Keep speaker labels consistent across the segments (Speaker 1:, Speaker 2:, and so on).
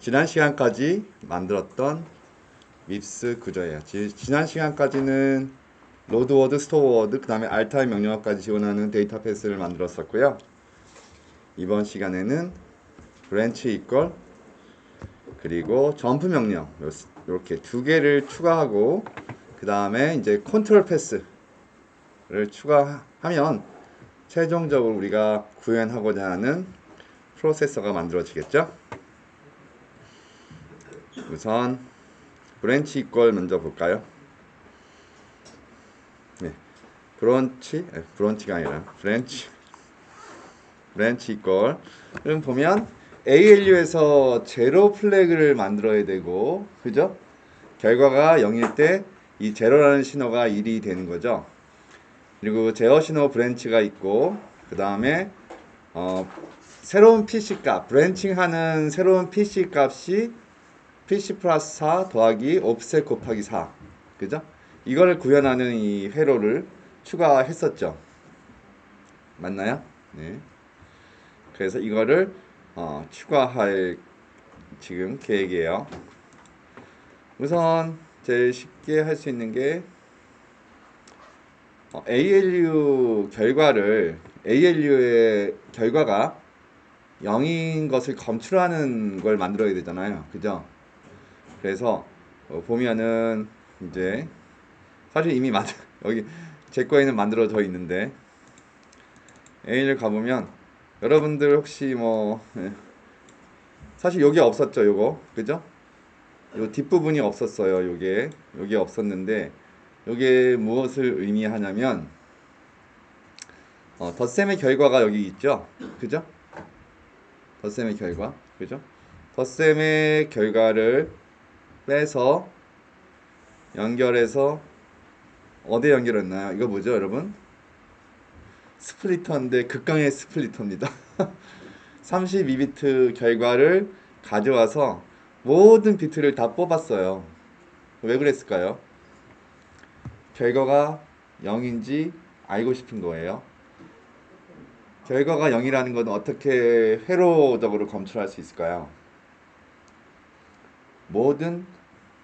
Speaker 1: 지난 시간까지 만들었던 밉스 구조예요. 지난 시간까지는 로드워드, 스토어워드, 그 다음에 알타입 명령어까지 지원하는 데이터 패스를 만들었었고요. 이번 시간에는 브랜치 이퀄 그리고 점프 명령 이렇게 두 개를 추가하고 그 다음에 이제 컨트롤 패스를 추가하면 최종적으로 우리가 구현하고자 하는 프로세서가 만들어지겠죠. 우선 브랜치 이퀄 먼저 볼까요? 네, 브런치가 아니라 브랜치 이퀄을 보면 ALU에서 제로 플래그를 만들어야 되고, 그죠? 결과가 0일 때 이 제로라는 신호가 1이 되는 거죠. 그리고 제어 신호 브랜치가 있고, 그 다음에 새로운 PC 값, 브랜칭하는 새로운 PC 값이 PC 플러스 4 더하기 옵셋 곱하기 4, 그죠? 이거를 구현하는 이 회로를 추가했었죠. 맞나요? 네. 그래서 이거를 추가할 지금 계획이에요. 우선 제일 쉽게 할 수 있는 게 ALU의 결과가 0인 것을 검출하는 걸 만들어야 되잖아요. 그죠? 그래서 보면은 이제 사실 이미 여기 제 거에는 만들어져 있는데 A를 가보면 여러분들 혹시 사실 여기 없었죠, 요거. 그죠? 요 뒷부분이 없었어요. 요게 없었는데 요게 무엇을 의미하냐면 덧셈의 결과가 여기 있죠. 그죠? 덧셈의 결과. 그죠? 덧셈의 결과를 빼서 연결해서 어디에 연결했나요? 이거 뭐죠, 여러분? 스플리터인데 극강의 스플리터입니다. 32비트 결과를 가져와서 모든 비트를 다 뽑았어요. 왜 그랬을까요? 결과가 0인지 알고 싶은 거예요. 결과가 0이라는 건 어떻게 회로적으로 검출할 수 있을까요? 모든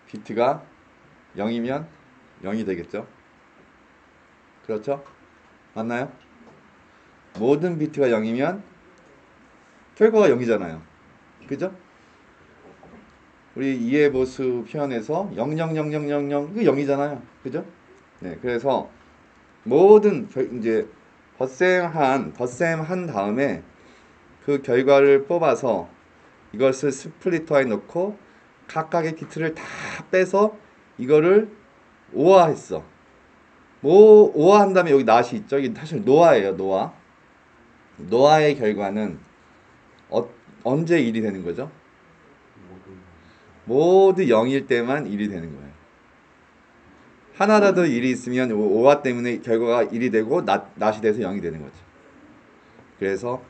Speaker 1: 비트가 0이면 0이 되겠죠? 그렇죠? 맞나요? 모든 비트가 0이면 결과가 0이잖아요. 그죠? 우리 이해보수 표현에서 00000 이거 0이잖아요. 그죠? 네, 그래서 모든 이제 덧셈한 다음에 그 결과를 뽑아서 이것을 스플리터에 넣고 각각의 비트를 다 빼서 이거를 오화했어. 오화한 다음에 여기 낫이 있죠. 이게 사실 노화예요. 노화. 노화의 결과는 언제 1이 되는 거죠? 모두 0일 때만 1이 되는 거예요. 하나라도 1이 있으면 오화 때문에 결과가 1이 되고 낫이 돼서 0이 되는 거죠. 그래서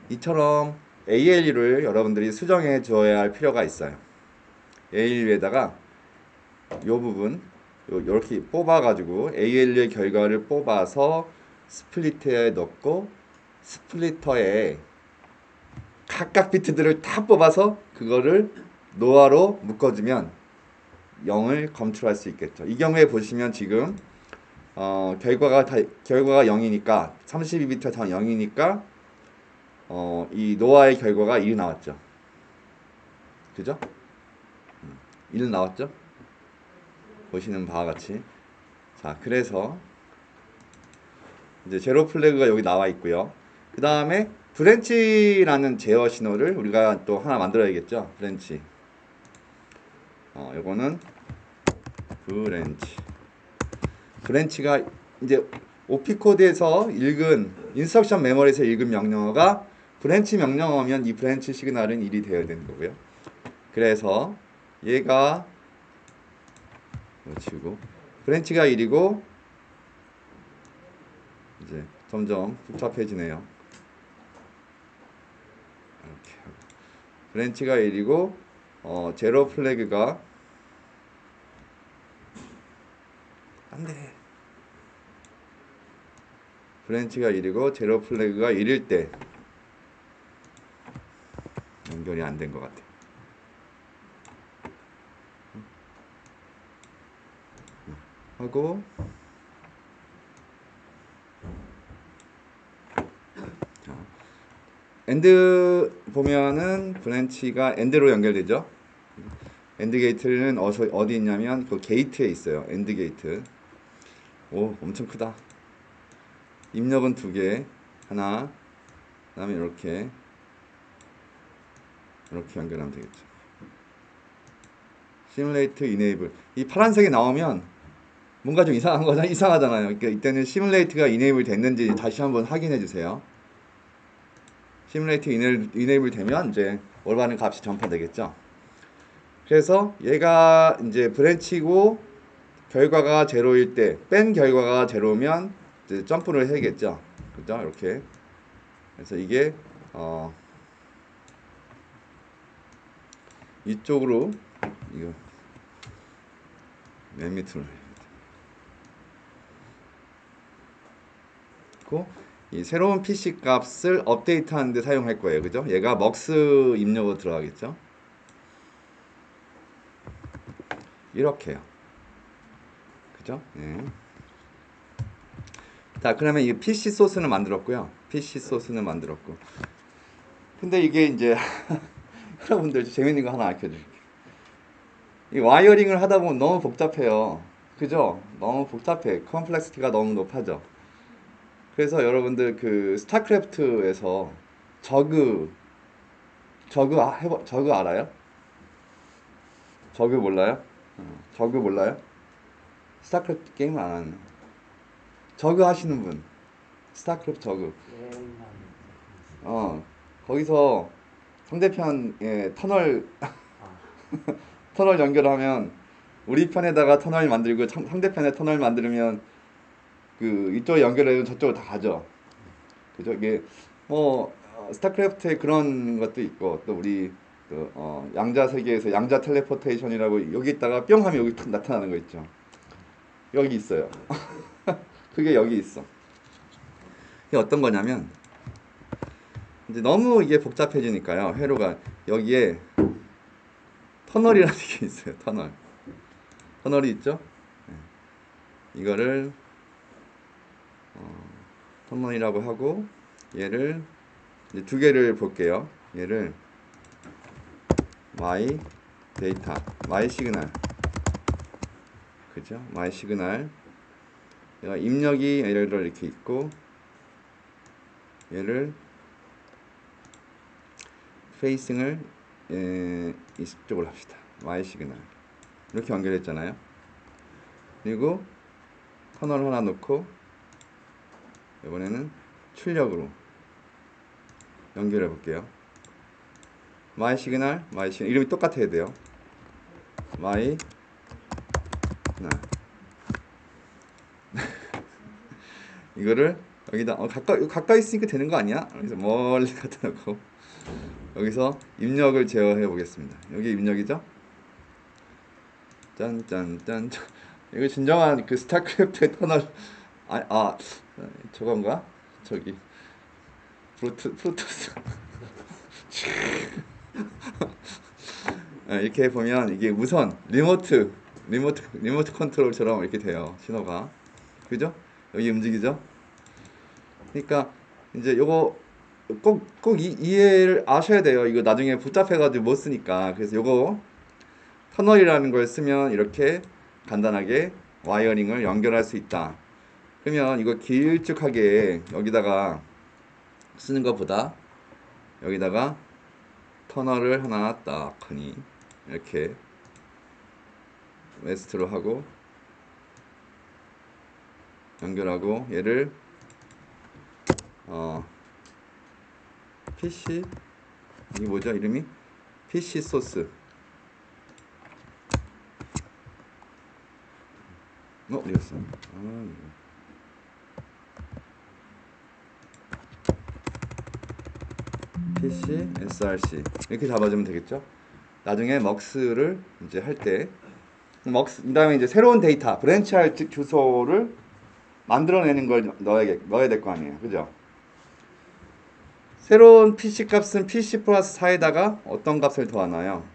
Speaker 1: 이처럼 ALU를 여러분들이 수정해 줘야 할 필요가 있어요. ALU에다가 요 부분 이렇게 뽑아가지고 ALU의 결과를 뽑아서 스플리터에 넣고 스플리터에 각각 비트들을 다 뽑아서 그거를 노화로 묶어주면 0을 검출할 수 있겠죠. 이 경우에 보시면 지금 결과가 0이니까 32비트가 다 0이니까 이 노화의 결과가 1이 나왔죠. 그죠? 1 나왔죠? 보시는 바와 같이. 자, 그래서 이제 제로 플래그가 여기 나와 있고요. 그 다음에 브랜치라는 제어 신호를 우리가 또 하나 만들어야겠죠. 브랜치. 요거는 브랜치가 이제 OP 코드에서 읽은 인스트럭션 메모리에서 읽은 명령어가 브랜치 명령어면 이 브랜치 시그널은 1이 되어야 되는 거고요. 그래서 얘가 치우고 브랜치가 1이고 이제 점점 복잡해지네요. 이렇게 브랜치가 1이고 제로 플래그가 안돼. 브랜치가 1이고 제로 플래그가 1일 때 연결이 안 된 것 같아요. 하고 자, 엔드 보면은 브랜치가 엔드로 연결되죠. 엔드 게이트는 어디 있냐면 그 게이트에 있어요. 엔드 게이트. 오, 엄청 크다. 입력은 두 개, 하나, 그다음에 이렇게 연결하면 되겠죠. 시뮬레이트 이네이블. 이 파란색이 나오면 뭔가 좀 이상한 거잖아. 이상하잖아요. 그러니까 이때는 시뮬레이트가 이네이블 됐는지 다시 한번 확인해 주세요. 시뮬레이트 이네이블 되면 이제 올바른 값이 전파되겠죠. 그래서 얘가 이제 브랜치고 결과가 제로일 때, 뺀 결과가 제로면 이제 점프를 해야겠죠. 그죠? 이렇게. 그래서 이게 이쪽으로 이거 맨 밑으로 고 이 새로운 PC 값을 업데이트하는 데 사용할 거예요. 그죠? 얘가 먹스 입력으로 들어가겠죠. 이렇게요. 그죠? 네. 자, 그러면 이 PC 소스는 만들었고요. PC 소스는 만들었고. 근데 이게 이제 여러분들 재밌는 거 하나 알려드릴게요. 이 와이어링을 하다 보면 너무 복잡해요. 그죠? 너무 복잡해. 컴플렉시티가 너무 높아져. 그래서 여러분들 그 스타크래프트에서 저그 알아요? 저그 몰라요? 저그 몰라요? 스타크래프트 게임 안 하는. 저그 하시는 분. 스타크래프트 저그. 거기서 상대편에 터널 터널 연결하면 우리 편에다가 터널 만들고 상대편에 터널 만들면 그 이쪽 연결해서 저쪽으로 다 가죠. 그죠? 이게 스타크래프트에 그런 것도 있고 또 우리 양자 세계에서 양자 텔레포테이션이라고 여기 있다가 뿅 하면 여기 탁 나타나는 거 있죠. 여기 있어요. 그게 여기 있어. 이게 어떤 거냐면 이제 너무 이게 복잡해지니까요. 회로가 여기에 터널이라는 게 있어요. 터널이 있죠. 이거를 터널이라고 하고 얘를 이제 두 개를 볼게요. 얘를 my 데이터, my 시그널, 그죠? my 시그널. 얘가 입력이 예를 들어 이렇게 있고 얘를 페이싱을 이쪽으로 합시다. my 시그널 이렇게 연결했잖아요. 그리고 터널 하나 놓고 이번에는 출력으로 연결해 볼게요. my 시그널 이름이 똑같아야 돼요. my 시그널 이거를 여기다 가까이 있으니까 되는 거 아니야? 그래서 멀리 갖다 놓고 여기서 입력을 제어해 보겠습니다. 여기 입력이죠? 짠짠짠. 이거 진정한 그 스타크래프트의 터널. 저건가? 저기 프로토스. 이렇게 보면 이게 우선 리모트 컨트롤처럼 이렇게 돼요. 신호가. 그죠? 여기 움직이죠? 그러니까 이제 요거 꼭 이해를 아셔야 돼요. 이거 나중에 복잡해가지고 못 쓰니까. 그래서 요거 터널이라는 걸 쓰면 이렇게 간단하게 와이어링을 연결할 수 있다. 그러면 이거 길쭉하게 여기다가 쓰는 것보다 여기다가 터널을 하나 딱 하니 이렇게 웨스트로 하고 연결하고 얘를 PC 이게 뭐죠 이름이? PC 소스 어디 갔어? PC src 이렇게 잡아주면 되겠죠? 나중에 먹스를 이제 할 때 그다음에 이제 새로운 데이터 브랜치할 주소를 만들어내는 걸 넣어야 될 거 아니에요, 그죠? 새로운 PC 값은 PC 플러스 4에다가 어떤 값을 더하나요?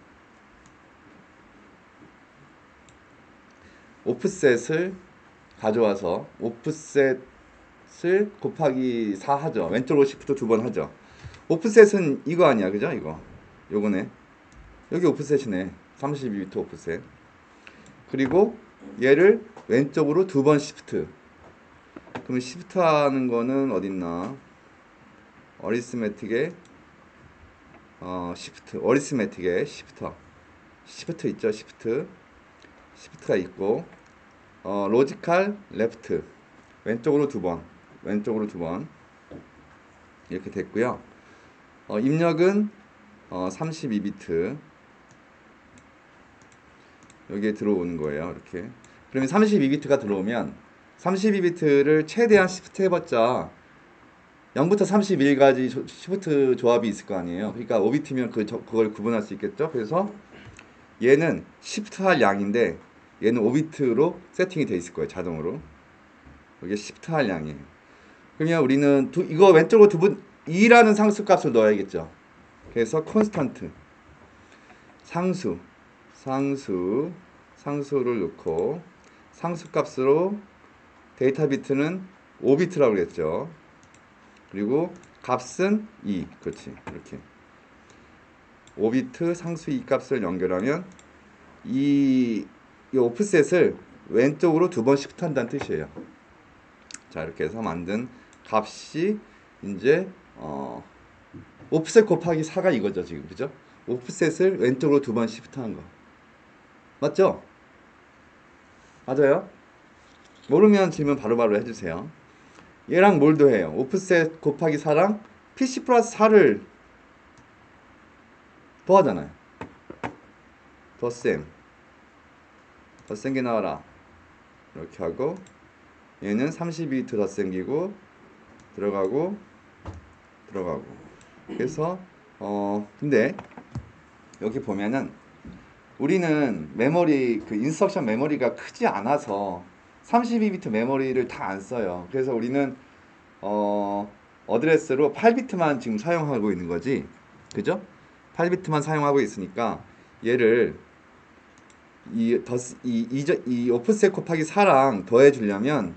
Speaker 1: 오프셋을 가져와서 오프셋을 곱하기 4 하죠. 왼쪽으로 시프트 2번 하죠. 오프셋은 이거 아니야, 그죠? 이거 요거네. 여기 오프셋이네. 32비트 오프셋. 그리고 얘를 왼쪽으로 2번 시프트. 그럼 시프트 하는 거는 어딨나? 어리스매틱에 시프트. 어리스매틱에 시프트 있죠? 시프트가 있고 로지컬 레프트. 왼쪽으로 2번. 이렇게 됐고요. 입력은 32비트. 여기에 들어오는 거예요. 이렇게. 그러면 32비트가 들어오면 32비트를 최대한 시프트 해봤자 0부터 31까지 시프트 조합이 있을 거 아니에요. 그러니까 5비트면 그걸 구분할 수 있겠죠. 그래서 얘는 시프트 할 양인데 얘는 5비트로 세팅이 돼 있을 거예요. 자동으로. 이게 시프트 할 양이에요. 그러면 우리는 이거 왼쪽으로 2라는 상수값을 넣어야겠죠. 그래서 콘스턴트 상수를 넣고 상수값으로 데이터 비트는 5비트라고 그랬죠. 그리고 값은 2. 그렇지. 이렇게 5비트 상수 2 값을 연결하면 이 오프셋을 왼쪽으로 2번 시프트 한다는 뜻이에요. 자, 이렇게 해서 만든 값이 이제 오프셋 곱하기 4가 이거죠, 지금. 그죠? 오프셋을 왼쪽으로 2번 시프트 한 거. 맞죠? 맞아요? 모르면 질문 바로바로 해주세요. 얘랑 뭘 더해요? 오프셋 곱하기 4랑 PC 플러스 4를 더하잖아요. 더셈 게 나와라. 이렇게 하고 얘는 32비트 더 생기고 들어가고 그래서 근데 여기 보면은 우리는 메모리 인스트럭션 메모리가 크지 않아서 32비트 메모리를 다 안 써요. 그래서 우리는 어드레스로 8비트만 지금 사용하고 있는 거지. 그죠? 8비트만 사용하고 있으니까 얘를 이 오프셋 곱하기 4랑 더해 주려면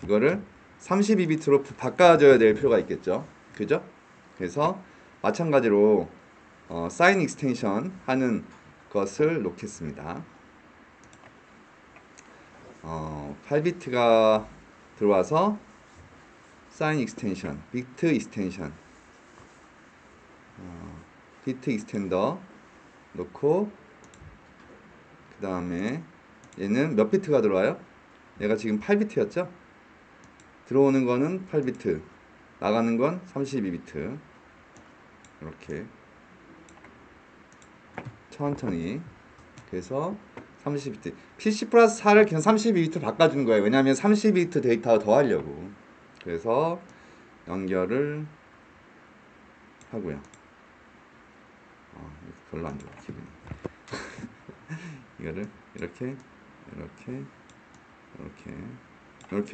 Speaker 1: 이거를 32비트로 바꿔줘야 될 필요가 있겠죠. 그죠? 그래서 마찬가지로 사인 익스텐션 하는 것을 놓겠습니다. 8비트가 들어와서 사인 익스텐션, 비트 익스텐션, 비트 익스텐더 놓고 그 다음에 얘는 몇 비트가 들어와요? 얘가 지금 8비트였죠? 들어오는 거는 8비트, 나가는 건 32비트. 이렇게 천천히. 그래서 30비트. PC 플러스 4를 그냥 32비트 바꿔주는 거예요. 왜냐하면 32비트 데이터 더 하려고. 그래서 연결을 하고요. 별로 안 좋아, 기분이. 이거를 이렇게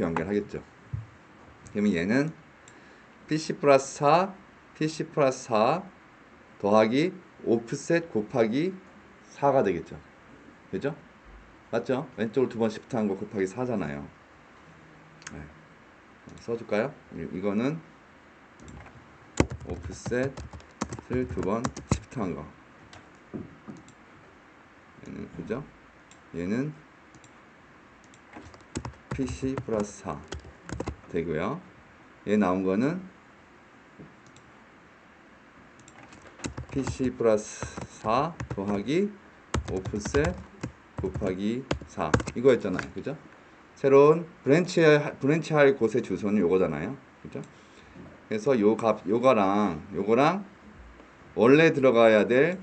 Speaker 1: 연결하겠죠. 그러면 얘는 PC 플러스 4 더하기 오프셋 곱하기 4가 되겠죠. 그죠? 맞죠? 왼쪽으로 2번 시프트 한 거 곱하기 4잖아요. 네. 써줄까요? 이거는 오프셋을 2번 시프트 한 거. 얘는, 그죠? 얘는 PC 플러스 4 되고요. 얘 나온 거는 PC 플러스 4 더하기 오프셋 곱하기 4 이거였잖아요. 그죠? 새로운 브랜치할 곳의 주소는 요거잖아요. 그죠? 그래서 요거랑 원래 들어가야 될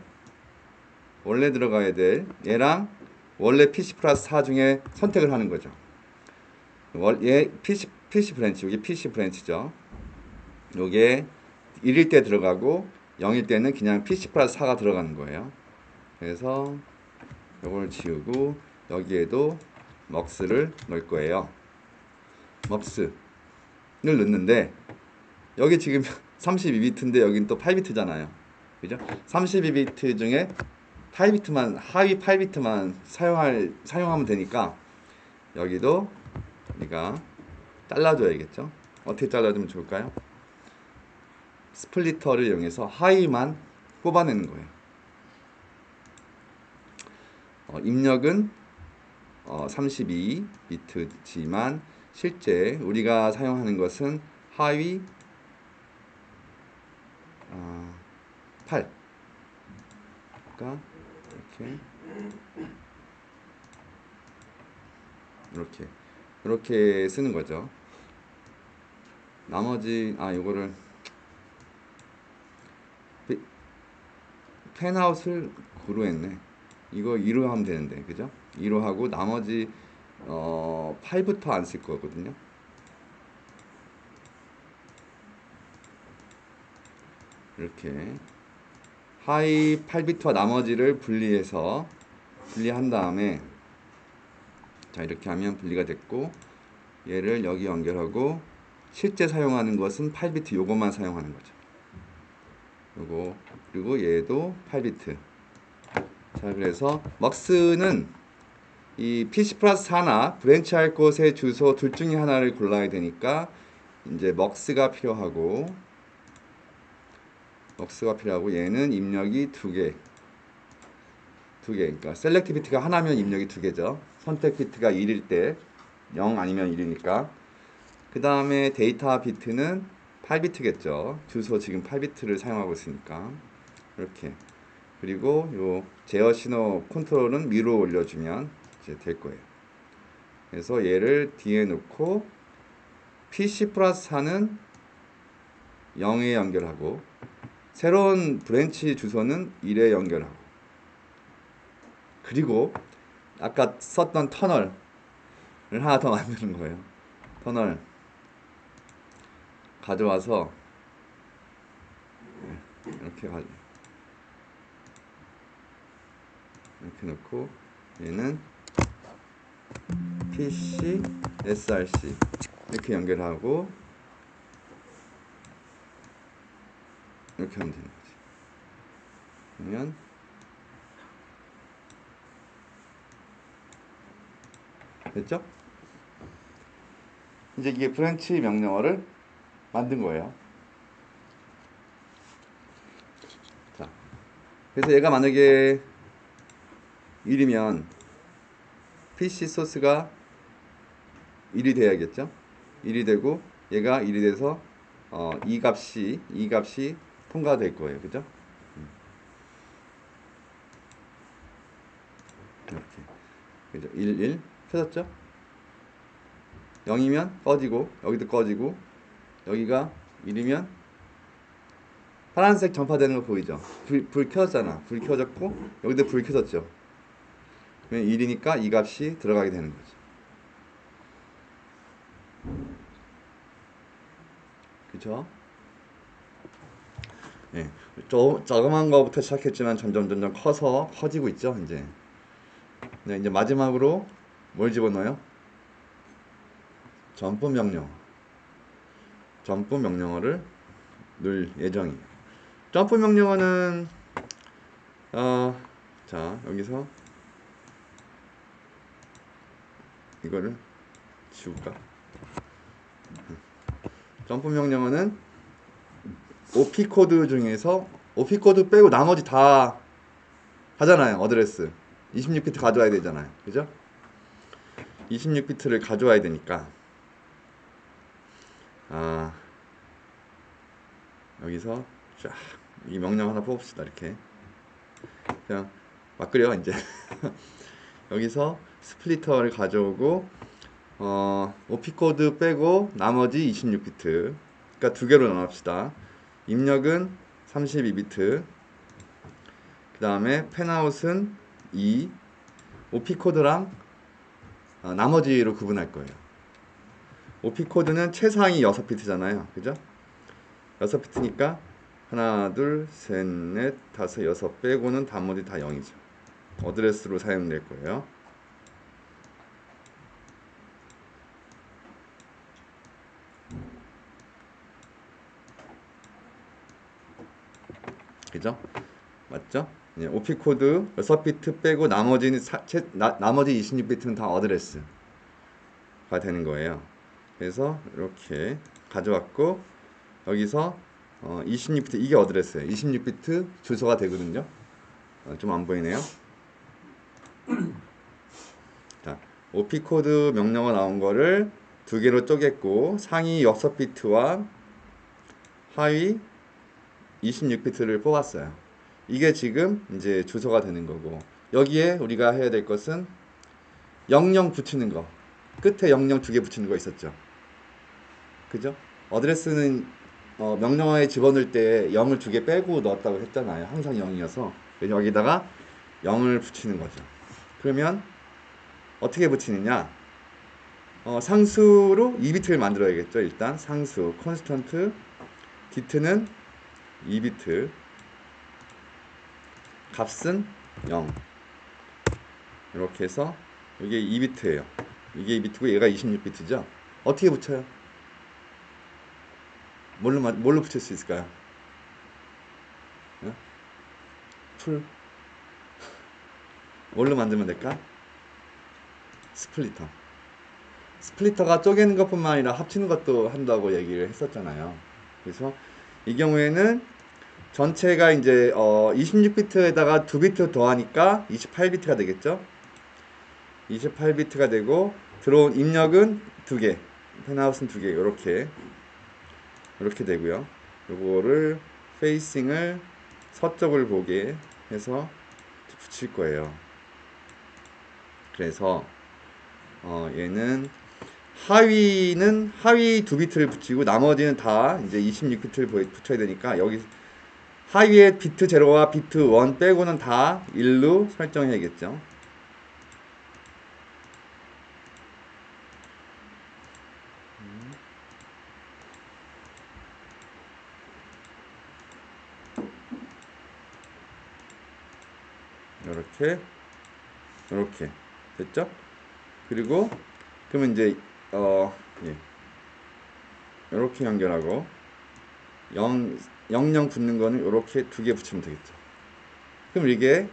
Speaker 1: 얘랑 원래 PC 플러스 4 중에 선택을 하는 거죠. 얘 PC 브랜치, 여기 PC 브랜치죠. 요게 1일 때 들어가고 0일 때는 그냥 PC 플러스 4가 들어가는 거예요. 그래서 요걸 지우고 여기에도 먹스를 넣을 거예요. 먹스를 넣는데 여기 지금 32비트인데 여긴 또 8비트잖아요. 그죠? 32비트 중에 8비트만 하위 8비트만 사용하면 되니까 여기도 우리가 잘라줘야겠죠. 어떻게 잘라주면 좋을까요? 스플리터를 이용해서 하위만 뽑아내는 거예요. 입력은 32비트지만 실제 우리가 사용하는 것은 하위 8. 그러니까 이렇게 쓰는 거죠. 나머지 이거를 펜아웃을 구로 했네. 이거 2로 하면 되는데, 그죠? 2로 하고 나머지 8부터 안 쓸 거거든요. 이렇게 하위 8비트와 나머지를 분리한 다음에, 자, 이렇게 하면 분리가 됐고, 얘를 여기 연결하고 실제 사용하는 것은 8비트 요것만 사용하는 거죠. 요거, 그리고 얘도 8비트. 자, 그래서 먹스는 이 PC 플러스 4나 브랜치 할 곳의 주소 둘 중에 하나를 골라야 되니까 이제 먹스가 필요하고 얘는 입력이 두 개. 그러니까 셀렉트 비트가 하나면 입력이 두 개죠. 선택 비트가 1일 때 0 아니면 1이니까. 그 다음에 데이터 비트는 8비트겠죠. 주소 지금 8비트를 사용하고 있으니까. 이렇게. 그리고 요 제어 신호 컨트롤은 위로 올려주면 이제 될 거예요. 그래서 얘를 뒤에 놓고 PC 플러스 4는 0에 연결하고 새로운 브랜치 주소는 1에 연결하고 그리고 아까 썼던 터널을 하나 더 만드는 거예요. 터널 가져와서 이렇게 놓고 얘는 PC, src 이렇게 연결하고 이렇게 하면 되는 거지. 그러면 됐죠? 이제 이게 브랜치 명령어를 만든 거예요. 자, 그래서 얘가 만약에 1이면 PC 소스가 1이 돼야겠죠? 1이 되고 얘가 1이 돼서 이 값이 통과될 거예요. 그죠? 이렇게. 그죠? 1 켜졌죠? 0이면 꺼지고 여기도 꺼지고 여기가 1이면 파란색 전파되는 거 보이죠? 불 켜졌잖아. 불 켜졌고 여기도 불 켜졌죠. 그러면 1이니까 이 값이 들어가게 되는 거죠. 그죠? 예. 조그만 거부터 시작했지만 점점 커지고 있죠, 이제. 네, 이제 마지막으로 뭘 집어넣어요? 점프 명령어를 넣을 예정이에요. 점프 명령어는 자, 여기서 이거를 지울까? 점프 명령어는 OP 코드 중에서 OP 코드 빼고 나머지 다 하잖아요. 어드레스 26비트 가져와야 되잖아요. 그죠? 26비트를 가져와야 되니까 여기서 쫙 이 명령 하나 뽑읍시다. 이렇게 그냥 막 그려 이제 여기서 스플리터를 가져오고 OP 코드 빼고 나머지 26비트 그러니까 두 개로 나눕시다. 입력은 32비트 그 다음에 펜아웃은 2 OP 코드랑 나머지로 구분할 거예요. OP 코드는 최상위 6비트잖아요. 그죠? 6비트니까 하나, 둘, 셋, 넷, 다섯, 여섯 빼고는 나머지 다 0이죠. 어드레스로 사용될 거예요. 그죠? 맞죠? 예, OP 코드 6비트 빼고 나머지 26비트는 다 어드레스. 되는 거예요. 그래서 이렇게 가져왔고 여기서 26비트 이게 어드레스예요. 26비트 주소가 되거든요. 좀 안 보이네요. 자, OP 코드 명령어 나온 거를 두 개로 쪼갰고 상위 6비트와 하위 26비트를 뽑았어요. 이게 지금 이제 주소가 되는 거고 여기에 우리가 해야 될 것은 00 붙이는 거 끝에 00 두 개 붙이는 거 있었죠. 그죠? 어드레스는 명령어에 집어넣을 때 0을 두 개 빼고 넣었다고 했잖아요. 항상 0이어서 여기다가 0을 붙이는 거죠. 그러면 어떻게 붙이느냐? 상수로 2비트를 만들어야겠죠. 일단 상수 콘스턴트 디트는 2비트 값은 0 이렇게 해서 이게 2비트예요. 이게 2비트고 얘가 26비트죠. 어떻게 붙여요? 뭘로 붙일 수 있을까요? 풀 뭘로 만들면 될까? 스플리터. 스플리터가 쪼개는 것뿐만 아니라 합치는 것도 한다고 얘기를 했었잖아요. 그래서 이 경우에는 전체가 이제 26비트에다가 2비트 더하니까 28비트가 되겠죠. 28비트가 되고 들어온 입력은 2개, 펜하우스는 2개 이렇게 되고요. 요거를 페이싱을 서쪽을 보게 해서 붙일 거예요. 그래서 얘는 하위 2비트를 붙이고 나머지는 다 이제 26비트를 붙여야 되니까 여기 하위에 비트 0와 비트 1 빼고는 다 1로 설정해야겠죠. 이렇게 됐죠? 그리고 그러면 이제 예. 이렇게 연결하고 0 붙는 거는 이렇게 두 개 붙이면 되겠죠. 그럼 이게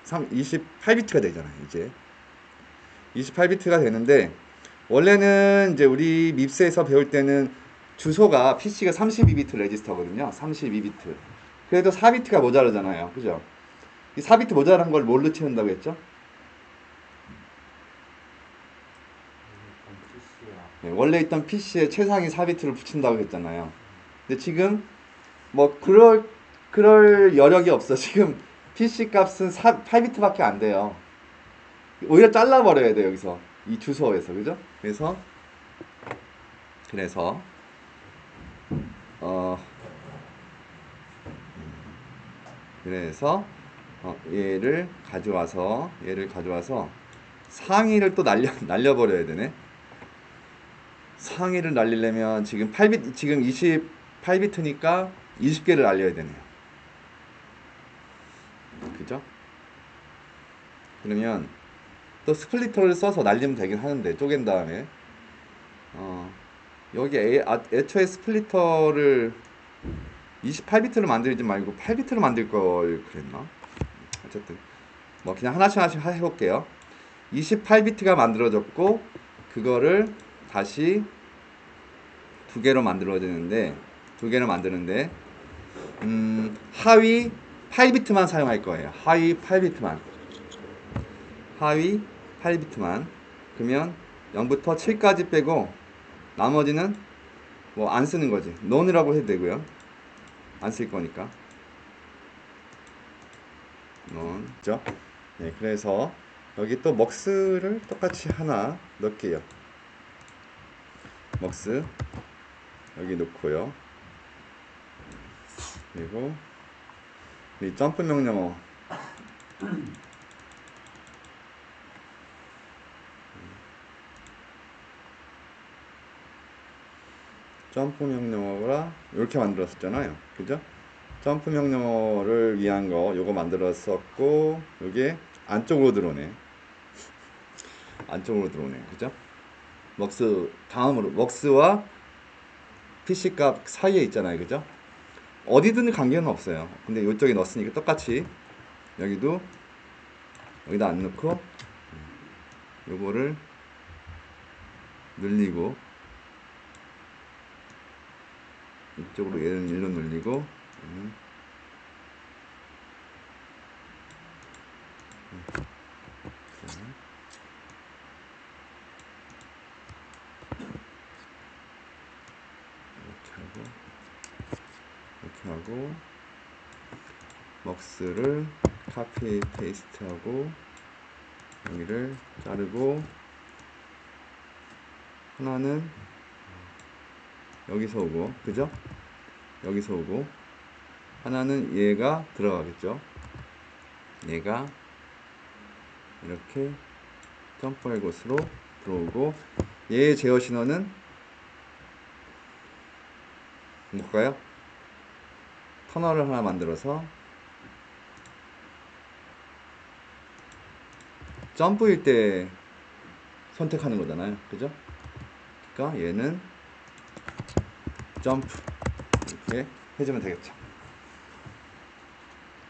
Speaker 1: 28비트가 되잖아요. 이제 28비트가 되는데 원래는 이제 우리 밉스에서 배울 때는 주소가 PC가 32비트 레지스터거든요. 32비트. 그래도 4비트가 모자라잖아요. 그죠? 이 4비트 모자란 걸 뭘로 채운다고 했죠? 네, 원래 있던 PC에 최상위 4비트를 붙인다고 했잖아요. 근데 지금 뭐 그럴 여력이 없어. 지금 PC 값은 8비트밖에 안 돼요. 오히려 잘라버려야 돼요. 여기서 이 주소에서 그죠? 그래서 어 그래서 얘를 가져와서 상위를 또 날려버려야 되네. 상위를 날리려면 지금 8비트 지금 28비트니까 20개를 날려야 되네요. 그죠? 그러면 또 스플리터를 써서 날리면 되긴 하는데 쪼갠 다음에 여기 애초에 스플리터를 28비트를 만들지 말고 8비트를 만들 걸 그랬나? 어쨌든 뭐 그냥 하나씩 해볼게요. 28비트가 만들어졌고 그거를 다시 두 개로 만들어지는데 하위 8비트만 사용할 거예요. 하위 8비트만 그러면 0부터 7까지 빼고 나머지는 뭐 안 쓰는 거지. none이라고 해도 되고요. 안 쓸 거니까. none. 그죠? 네, 그래서 여기 또 먹스를 똑같이 하나 넣을게요. 먹스 여기 놓고요. 그리고 이 점프 명령어 점프 명령어가 이렇게 만들었었잖아요. 그죠? 점프 명령어를 위한 거 요거 만들었었고 요게 안쪽으로 들어오네. 그죠? 먹스 다음으로 먹스와 PC 값 사이에 있잖아요. 그죠? 어디든 관계는 없어요. 근데 이쪽에 넣었으니까 똑같이 여기다 안 넣고 요거를 늘리고 이쪽으로 얘는 일로 늘리고 이렇게 하고 먹스를 카피 페이스트 하고 여기를 자르고 하나는 여기서 오고 그죠? 여기서 오고 하나는 얘가 들어가겠죠. 얘가 이렇게 점프할 곳으로 들어오고 얘의 제어 신호는 뭘까요? 터널을 하나 만들어서 점프일 때 선택하는 거잖아요. 그죠? 그러니까 얘는 점프 이렇게 해주면 되겠죠.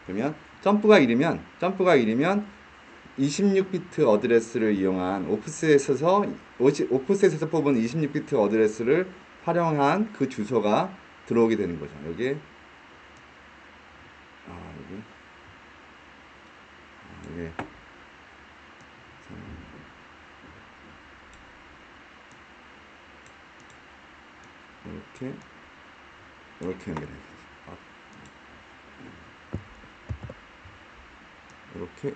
Speaker 1: 그러면 점프가 1이면 26비트 어드레스를 이용한 오프셋에서 뽑은 26비트 어드레스를 활용한 그 주소가 들어오게 되는 거죠. 여기 여기 이렇게 연결해야겠죠. 이렇게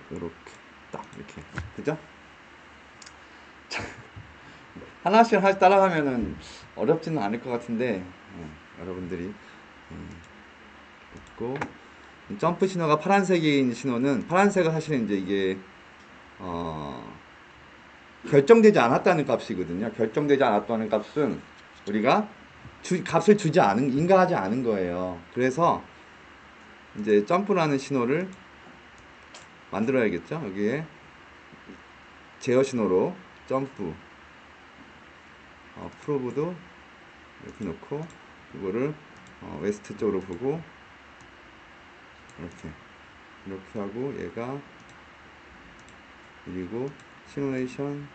Speaker 1: 딱 이렇게 그죠? 하나씩 따라가면은 어렵지는 않을 것 같은데 여러분들이 있고 점프 신호가 파란색인 신호는 파란색은 사실은 이제 이게 결정되지 않았다는 값이거든요. 결정되지 않았다는 값은 우리가 값을 인가하지 않은 거예요. 그래서 이제 점프라는 신호를 만들어야겠죠. 여기에 제어 신호로 점프 프로브도 이렇게 놓고 이거를 웨스트 쪽으로 보고 이렇게 하고 얘가 그리고 시뮬레이션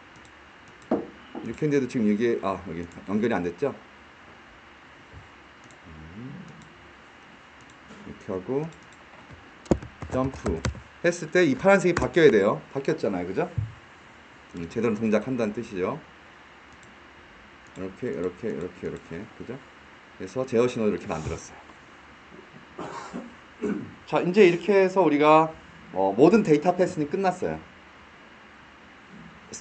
Speaker 1: 이렇게 했는데도 지금 이게 여기 연결이 안 됐죠. 이렇게 하고 점프 했을 때 이 파란색이 바뀌어야 돼요. 바뀌었잖아요. 그죠? 제대로 동작한다는 뜻이죠. 이렇게 그죠? 그래서 제어 신호를 이렇게 만들었어요. 자, 이제 이렇게 해서 우리가 모든 데이터 패스는 끝났어요.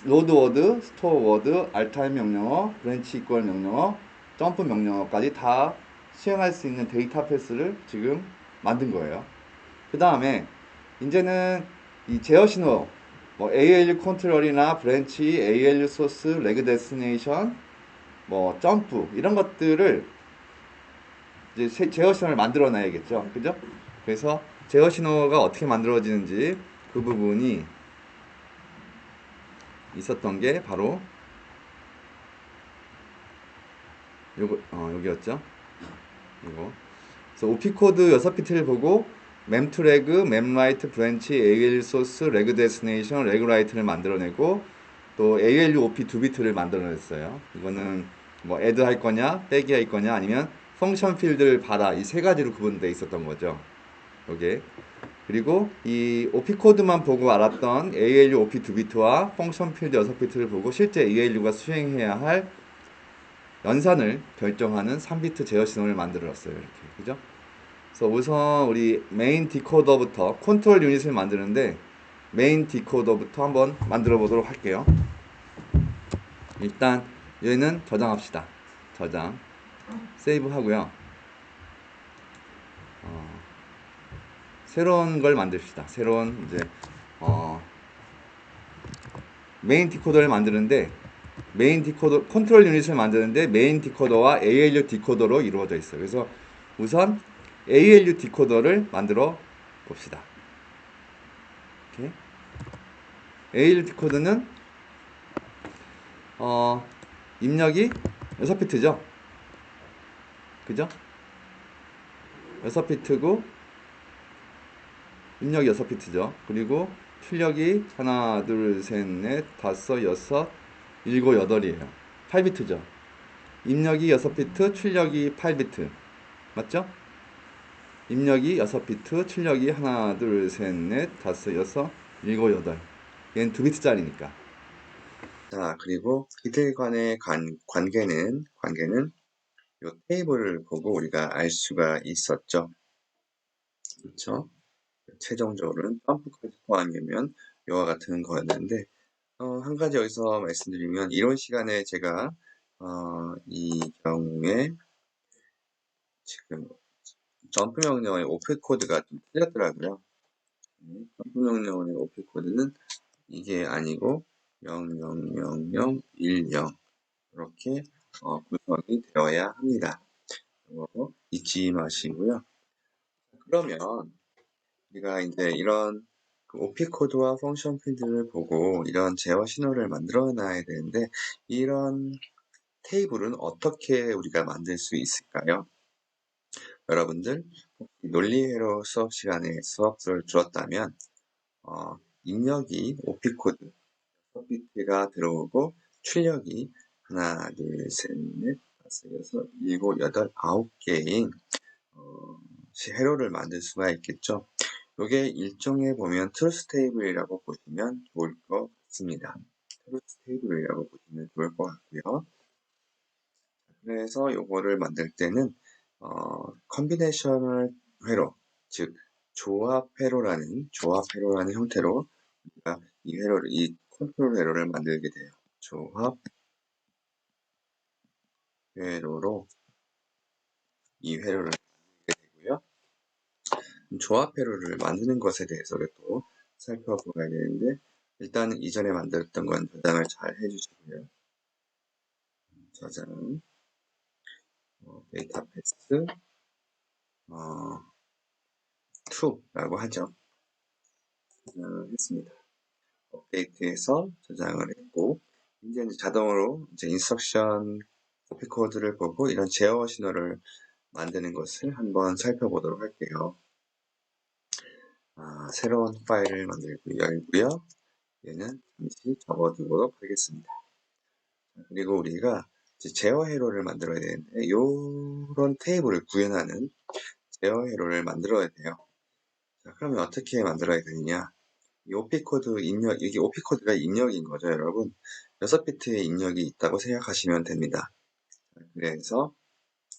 Speaker 1: 로드 워드, 스토어 워드, 알타임 명령어, 브랜치 이퀄 명령어, 점프 명령어까지 다 수행할 수 있는 데이터 패스를 지금 만든 거예요. 그 다음에 이제는 이 제어 신호 ALU 컨트롤이나 브랜치, ALU 소스, 레그 데스티네이션, 점프 이런 것들을 이제 제어 신호를 만들어 놔야겠죠. 그죠? 그래서 제어 신호가 어떻게 만들어지는지 그 부분이 있었던 게 바로 여기였죠. 이거. 그래서 OP 코드 6비트를 보고 memTrag, memWrite, branch, ALU source, reg destination, reg write를 만들어내고 또 ALU OP 2비트를 만들어냈어요. 이거는 add 할 거냐, 빼기 할 거냐, 아니면 펑션 필드를 봐라. 이 세 가지로 구분되어 있었던 거죠. 여기. 그리고 이 OP 코드만 보고 알았던 ALU OP 2비트와 펑션 필드 6비트를 보고 실제 ALU가 수행해야 할 연산을 결정하는 3비트 제어 신호를 만들었어요. 이렇게. 그죠? 그래서 우선 우리 메인 디코더부터 컨트롤 유닛을 만드는데 메인 디코더부터 한번 만들어 보도록 할게요. 일단 얘는 저장합시다. 저장. 세이브 하고요. 새로운 걸 만듭시다. 새로운 이제 메인 디코더를 만드는데 메인 디코더 컨트롤 유닛을 만드는데 메인 디코더와 ALU 디코더로 이루어져 있어요. 그래서 우선 ALU 디코더를 만들어 봅시다. 이렇게. ALU 디코더는 입력이 6비트죠. 그죠? 6비트고 입력이 6비트죠. 그리고 출력이 하나, 둘, 셋, 넷, 다섯, 여섯, 일곱, 여덟이에요. 8비트죠. 입력이 6비트, 출력이 8비트. 맞죠? 입력이 6비트, 출력이 하나, 둘, 셋, 넷, 다섯, 여섯, 일곱, 여덟. 얘는 2비트짜리니까. 자, 그리고 이들 간의 관계는 이 테이블을 보고 우리가 알 수가 있었죠. 그렇죠? 최종적으로는 펌프까지 포함하면 이와 같은 거였는데, 한 가지 여기서 말씀드리면, 이론 시간에 제가, 이 경우에 지금 점프 명령어의 오프 코드가 좀 틀렸더라고요. 점프 명령어의 오프 코드는 이게 아니고 000010 이렇게 구성이 되어야 합니다. 이거 잊지 마시고요. 그러면 우리가 이제 이런 OP 코드와 펑션 필드를 보고 이런 제어 신호를 만들어 놔야 되는데, 이런 테이블은 어떻게 우리가 만들 수 있을까요? 여러분들 논리회로 수업 시간에 수업을 들었다면 입력이 OP 코드 6비트가 들어오고 출력이 하나, 둘, 셋, 넷, 다섯, 여섯, 일곱, 여덟, 9개인 회로를 만들 수가 있겠죠. 이게 일종의 보면 트루스 테이블이라고 보시면 좋을 것 같습니다. 트루스 테이블이라고 보시면 좋을 것 같고요. 그래서 요거를 만들 때는 컨비네이셔널 회로, 즉 조합 회로라는 형태로 우리가 이 컨트롤 회로를 만들게 돼요. 조합 회로로 이 회로를 만들게 되고요. 조합 회로를 만드는 것에 대해서 또 살펴보아야 되는데, 일단 이전에 만들었던 건 저장을 잘 해주시고요. 저장, 데이터 패스 2라고 하죠. 저장을 했습니다. 업데이트해서 저장을 했고, 이제 자동으로 인스트럭션 오피 코드를 보고 이런 제어 신호를 만드는 것을 한번 살펴보도록 할게요. 새로운 파일을 열고요. 얘는 잠시 접어두도록 하겠습니다. 그리고 우리가 제어 회로를 만들어야 되는데, 이런 테이블을 구현하는 제어 회로를 만들어야 돼요. 자, 그러면 어떻게 만들어야 되느냐? 이 OP 코드 입력, 이게 OP 코드가 입력인 거죠, 여러분. 6비트의 입력이 있다고 생각하시면 됩니다. 그래서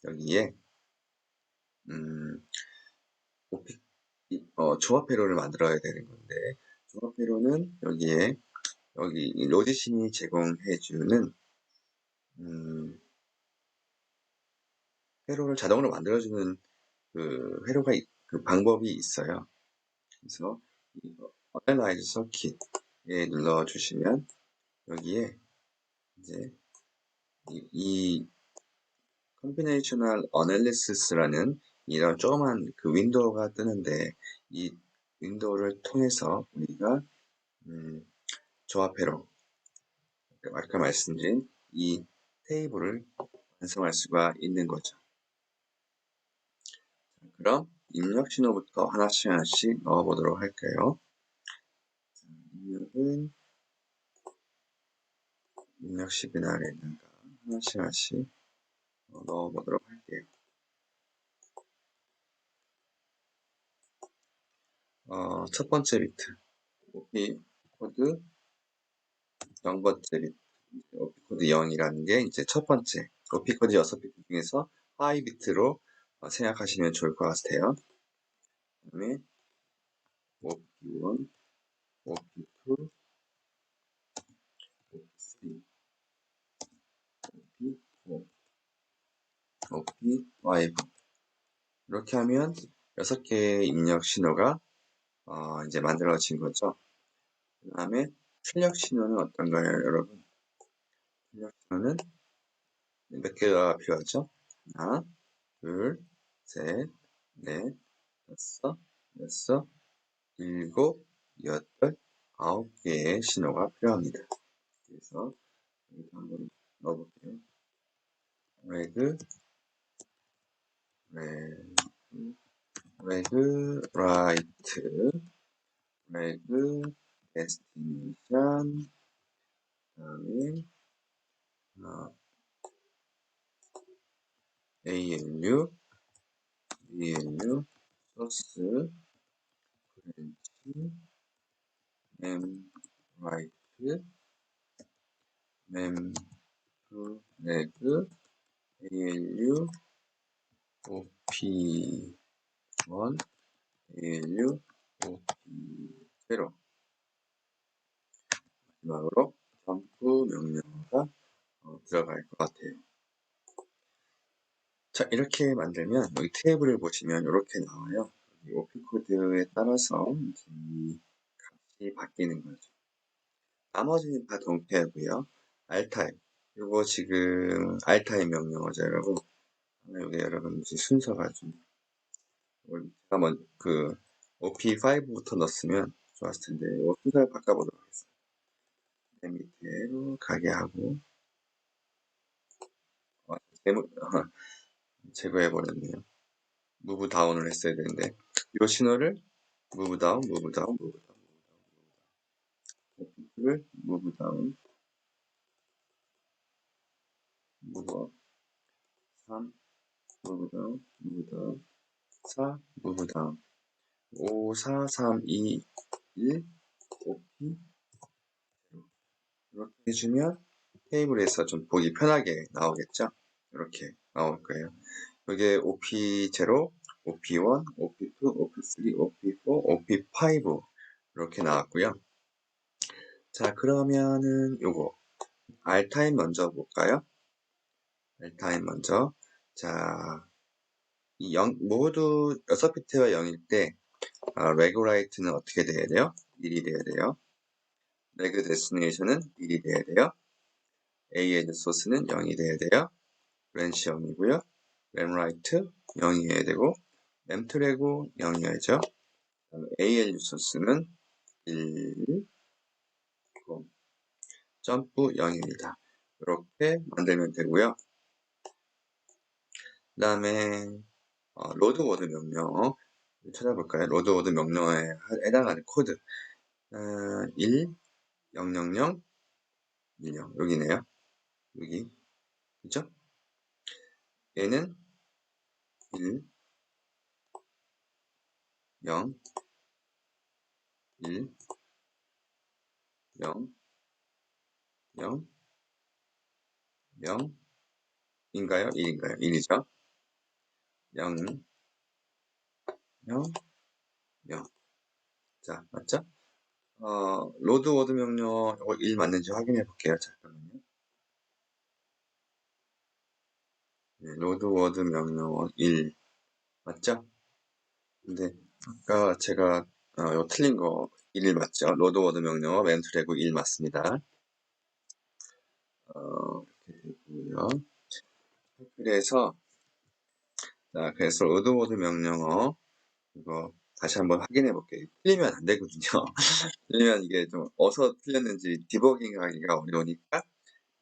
Speaker 1: 여기에 조합 회로를 만들어야 되는 건데, 조합 회로는 여기 로지신이 제공해주는 회로를 자동으로 만들어주는 그 방법이 있어요. 그래서 이거 Analyze Circuit에 눌러주시면 여기에 이제 이 Combinational Analysis라는 이런 조그만 그 윈도우가 뜨는데, 이 윈도우를 통해서 우리가 조합회로, 아까 말씀드린 이 테이블을 완성할 수가 있는 거죠. 그럼 입력 신호부터 하나씩 넣어보도록 할게요. 입력 시그널에다가 하나씩 넣어보도록 할게요. 첫 번째 비트, OP 코드 0번째 비트, OP 코드 0이라는 게 이제 첫 번째, OP 코드 6비트 중에서 하이 비트로 생각하시면 좋을 것 같아요. 그 다음에 OP1, OP2, OP3, OP4, OP5. 이렇게 하면 6개의 입력 신호가 이제 만들어진 거죠. 그 다음에 출력 신호는 어떤가요, 여러분? 출력 신호는 몇 개가 필요하죠? 하나, 둘, 셋, 넷, 다섯, 여섯, 일곱, 여덟, 9개의 신호가 필요합니다. 그래서 여기 한번 넣어볼게요. 레그, 라이트, 레그, 데스티네이션, 그다음에
Speaker 2: ALU 소스 브랜치 memWrite memflag ALU op1 ALU op0 마지막으로 점프 명령어가 들어갈 것 같아요. 자, 이렇게 만들면 여기 테이블을 보시면 이렇게 나와요. op 코드에 따라서 이 값이 바뀌는 거죠. 나머지는 다 동태고요. 알타입, 이거 지금 알타입 명령어죠, 여러분. 여기 여러분 순서가 좀 제가 먼저 op5부터 넣었으면 좋았을 텐데 이 순서를 바꿔보도록 하겠습니다. 맨 밑으로 가게 하고 제거해버렸네요. 무브 다운을 했어야 되는데 이 신호를 무브 다운, 무브 다운, 무브 다운, 오피를 무브 다운, 무브 업, 3, 무브 다운, 무브 다운, 4, 무브 다운, 5, 4, 3, 2, 1, 오피 이렇게 해주면 테이블에서 좀 보기 편하게 나오겠죠? 이렇게 나올 거예요. 이게 OP0, OP1, OP2, OP3, OP4, OP5 이렇게 나왔고요. 자, 그러면은 요거 R타임 먼저 볼까요? R타임 먼저. 자, 모두 6비트가 0일 때 레그라이트는 어떻게 돼야 돼요? 1이 돼야 돼요. 레그 데스티네이션은 1이 돼야 돼요. AL 소스는 0이 돼야 돼요. 렌치 0이고요. 램라이트 0이어야 되고 램트래그 0이어야죠. ALU 소스는 1, 점프 0입니다. 이렇게 만들면 되고요. 그 다음에 로드워드 명령 찾아볼까요? 로드워드 명령어에 해당하는 코드 1, 0, 0, 0, 1, 0 여기네요. 여기 그죠? 얘는 1, 0, 1, 0, 0, 0인가요? 1인가요? 1이죠. 0, 0, 0. 자, 맞죠? 로드워드 명령 이거 1 맞는지 확인해 볼게요. 잠깐만요. 네, 로드워드 명령 1 맞죠? 근데 아까 제가 이거 틀린 거 1 맞죠? 로드워드 명령어 램트래그 1 맞습니다. 이렇게 되고요. 그래서 로드워드 명령어 이거 다시 한번 확인해 볼게요. 틀리면 안 되거든요. 틀리면 이게 좀 어디서 틀렸는지 디버깅 하기가 어려우니까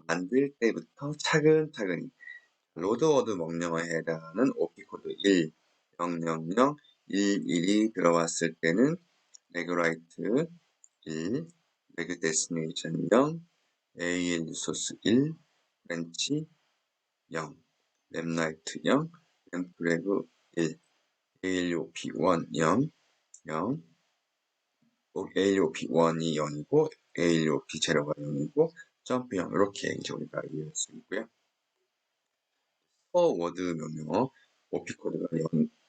Speaker 2: 만들 때부터 차근차근히 로드워드 명령어에 해당하는 OP-코드 1, 0, 0, 0, 1, 1이 들어왔을 때는 레그라이트 1, 레그 데스티네이션 0, AL 소스 1, 렌치 0, 램라이트 0, 램프래그 1, ALOP1 0, 0, ALOP1이 0이고 ALOP0가 0이고 점프 0 이렇게 이제 우리가 이해할 수 있고요. 워드 명령어 OP-코드가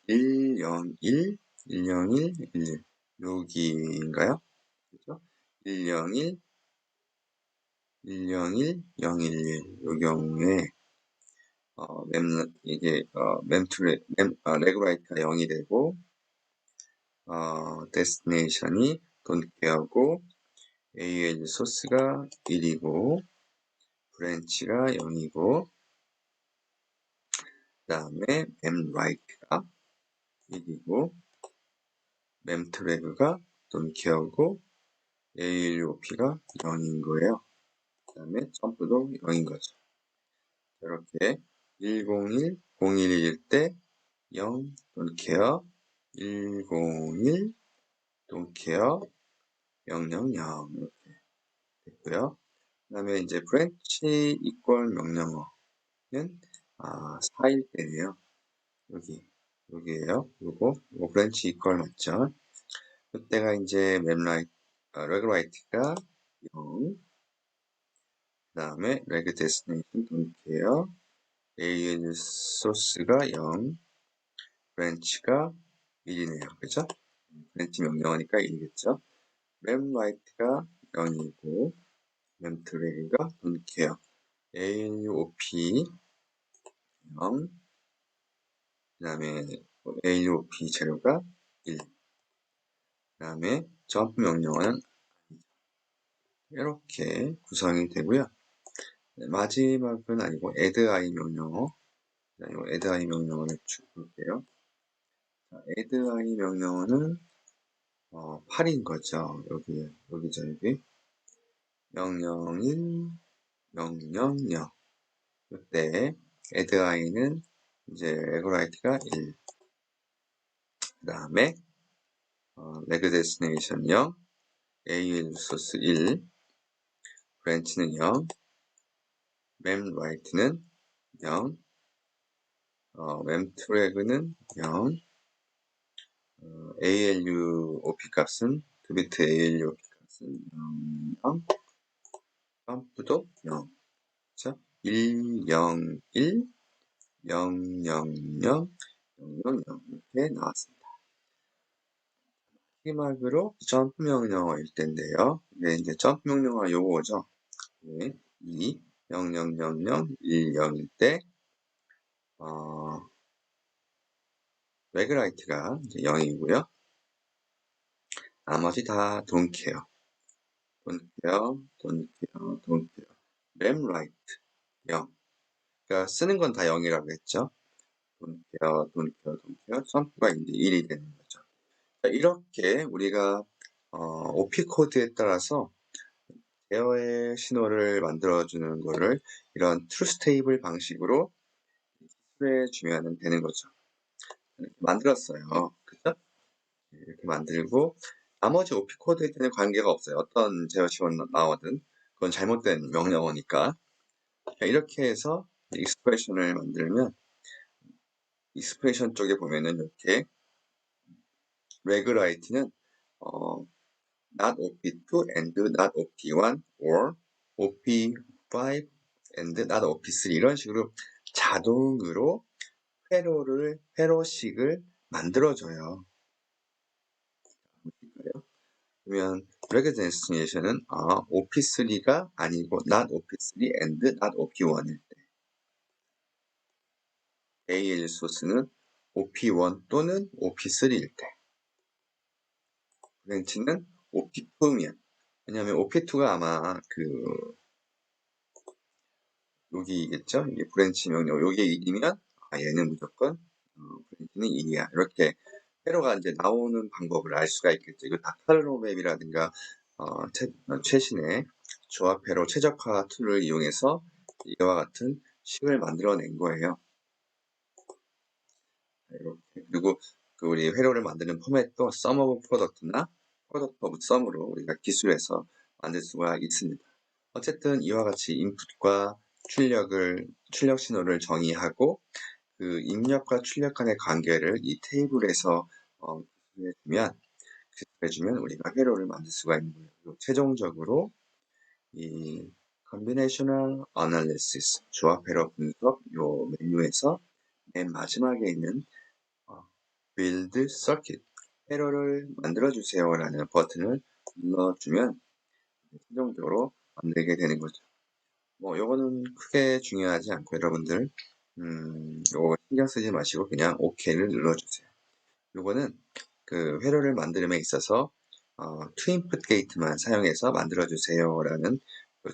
Speaker 2: 1, 0, 1, 1, 0, 1, 1, 여기인가요? 그죠? 1, 0, 1, 1, 0, 1, 0, 1, 1. 요 경우에 레그라이트가 0이 되고 데스티네이션이 돈케어고 AL 소스가 1이고 브랜치가 0이고 그 다음에 memWrite가 1이고 memTrag가 돈케어고 ALOP가 0인 거예요. 그 다음에 점프도 0인 거죠. 이렇게 101, 011일 때 0, 돈케어 101, 돈케어 000 이렇게 됐고요. 그 다음에 이제 브랜치 이퀄 명령어는 4일 때네요. 여기에요. 요거 브랜치 이퀄 맞죠? 그때가 이제 레그라이트가 0, 그 다음에 레그 데스티네이션 돈케어, AL 소스가 0, 브랜치가 1이네요. 그죠? 브랜치 명령어니까 1이겠죠? 램라이트가 0이고, 램트레이가 돈케어, ALOP 0, 그 다음에 ALOP 재료가 1, 그 다음에 점프 명령어는 이렇게 구성이 되고요. 마지막은 아니고 addI 명령어. 자, 이 addI 명령어를 쭉 볼게요. 자, addI 명령어는 8인 거죠. 여기죠, 여기. 001, 000. 이때 addI는 이제 레그라이트가 1. 그 다음에 레그 데스티네이션 0, AL 소스 1, 브랜치는 0, 램라이트는 0, 램트래그는 0, ALUOP 값은 두 비트 ALUOP 값은 0, 펌프도 0, 그렇죠? 1, 0, 1, 0, 0, 0, 0, 0, 0 이렇게 나왔습니다. 마지막으로 점프 명령어일 텐데요. 이게 이제 점프 명령어 요거죠. 네, 2, 0, 0, 0, 0, 1, 0일 때 레그라이트가 이제 0이고요. 나머지 다 don't care. don't care, don't care, don't care. 램라이트 0. 그러니까 쓰는 건 다 0이라고 했죠. don't care, don't care, don't care. 점프가 이제 1이 되는 거죠. 자, 이렇게 우리가 OP 코드에 따라서 제어의 신호를 만들어주는 거를 이런 트루스 테이블 방식으로 기술해 주면 되는 거죠. 이렇게 만들었어요. 그죠? 이렇게 만들고 나머지 OP 코드에는 관계가 없어요. 어떤 제어 시원 나오든 그건 잘못된 명령어니까. 이렇게 해서 익스프레션을 만들면 익스프레션 쪽에 보면은 이렇게 레그라이트는 not op2 and not op1 or op5 and not op3 이런 식으로 자동으로 회로식을 만들어줘요. 그러면 레그 데스티네이션은 op3가 아니고 not op3 and not op1일 때 AL 소스는 op1 또는 op3일 때 브랜치는 op2면 왜냐하면 op2가 아마 여기겠죠? 이게 브랜치 명령 요게 1이면 얘는 무조건 브랜치는 1이야 이렇게 회로가 이제 나오는 방법을 알 수가 있겠죠. 이거 닥탈로맵이라든가 최신의 조합 회로 최적화 툴을 이용해서 이와 같은 식을 만들어낸 거예요. 이렇게. 그리고 우리 회로를 만드는 포맷도 sum of product나 product of sum으로 우리가 기술해서 만들 수가 있습니다. 어쨌든 이와 같이 인풋과 출력 신호를 정의하고 그 입력과 출력 간의 관계를 이 테이블에서 기술해주면 우리가 회로를 만들 수가 있는 거예요. 그리고 최종적으로 이 combinational analysis 조합 회로 분석 요 메뉴에서 맨 마지막에 있는 build circuit 회로를 만들어 주세요라는 버튼을 눌러주면 최종적으로 만들게 되는 거죠. 요거는 크게 중요하지 않고 여러분들 요거 신경 쓰지 마시고 그냥 OK를 눌러주세요. 요거는 그 회로를 만드는 데 있어서 투인풋 게이트만 사용해서 만들어주세요라는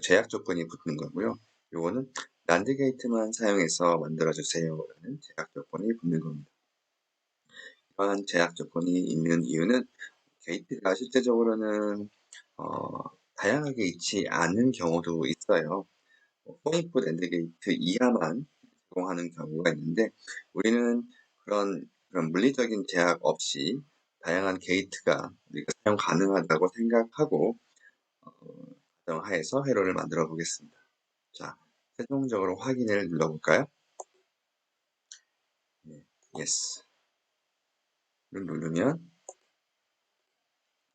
Speaker 2: 제약 조건이 붙는 거고요. 요거는 난드 게이트만 사용해서 만들어주세요라는 제약 조건이 붙는 겁니다. 이러한 제약 조건이 있는 이유는 게이트가 실제적으로는 다양하게 있지 않은 경우도 있어요. 포인풋 앤드 게이트 이하만 제공하는 경우가 있는데 우리는 그런 물리적인 제약 없이 다양한 게이트가 우리가 사용 가능하다고 생각하고 가정하에서 회로를 만들어 보겠습니다. 자, 최종적으로 확인을 눌러볼까요? yes. 를 누르면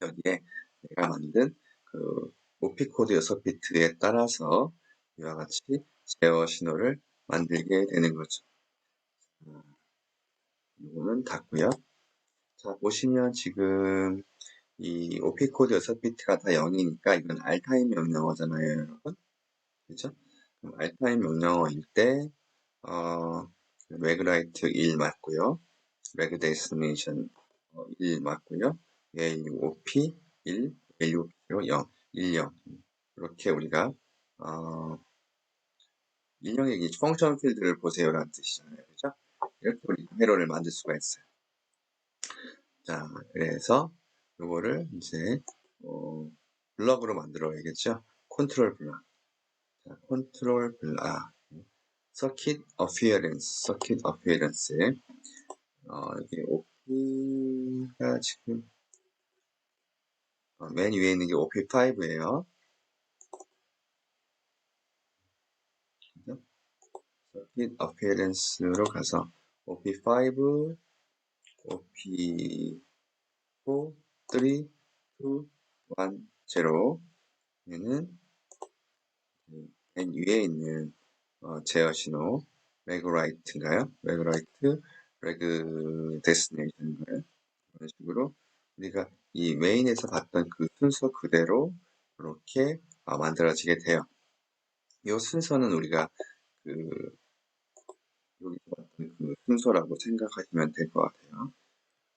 Speaker 2: 여기에 내가 만든 그 OP 코드 6비트에 따라서 이와 같이 제어 신호를 만들게 되는 거죠. 이거는 닫고요. 자, 보시면 지금 이 OP 코드 6비트가 다 0이니까 이건 알타임 명령어잖아요, 여러분. 그죠? 그럼 알타임 명령어일 때, 레그라이트 1 맞고요. 레그 데스티네이션 1 맞고요. ALUOP 1, ALUOP 0, 1, 0. 이렇게 우리가, 1형의 이 펑션 필드를 보세요라는 뜻이잖아요. 그죠? 이렇게 우리가 회로를 만들 수가 있어요. 자, 그래서 요거를 이제, 블럭으로 만들어야겠죠? 컨트롤 블럭. 자, 컨트롤 블럭. 서킷 어피어런스에 여기 OP가 지금 맨 위에 있는 게 OP5예요. 서킷 어피어런스로 가서 OP5, OP4, 3, 2, 1, 0 얘는 맨 위에 있는 제어 신호 레그라이트인가요? 레그라이트, 레그 데스티네이션인가요? 이런 식으로 우리가 이 메인에서 봤던 그 순서 그대로 이렇게 만들어지게 돼요. 이 순서는 우리가 그 여기서 봤던 그 순서라고 생각하시면 될 것 같아요.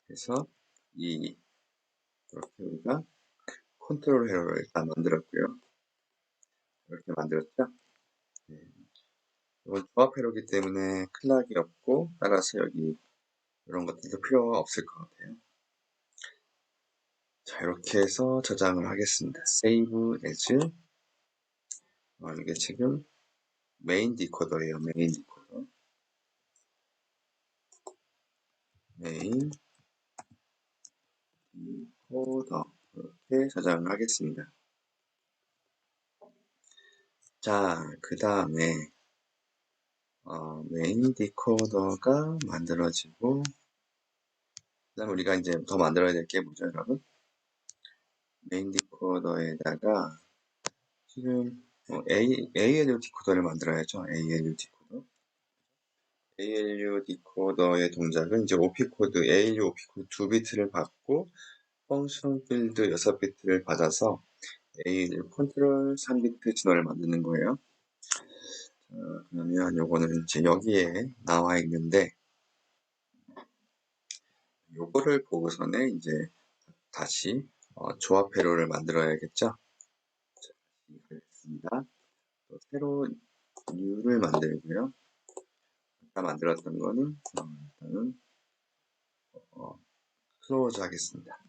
Speaker 2: 그래서 이렇게 우리가 컨트롤 회로를 일단 만들었고요. 이렇게 만들었죠? 네. 이건 조합 회로이기 때문에 클락이 없고 따라서 여기 이런 것들도 필요가 없을 것 같아요. 자, 이렇게 해서 저장을 하겠습니다. Save as 이게 지금 메인 디코더예요. 메인 디코더. 메인 디코더 이렇게 저장을 하겠습니다. 자, 그 다음에 메인 디코더가 만들어지고 그 다음에 우리가 이제 더 만들어야 될 게 뭐죠, 여러분? 메인 디코더에다가 지금 ALU 디코더를 만들어야죠. ALU 디코더. ALU 디코더의 동작은 이제 OP 코드, ALU OP 코드 2비트를 받고 펑션 필드 6비트를 받아서 ALU 컨트롤 3비트 신호를 만드는 거예요. 그러면 요거는 이제 여기에 나와 있는데 요거를 보고서는 이제 다시 조합 회로를 만들어야겠죠. 그렇습니다. 또 새로 뉴를 만들고요. 아까 만들었던 거는 일단은 클로즈 하겠습니다.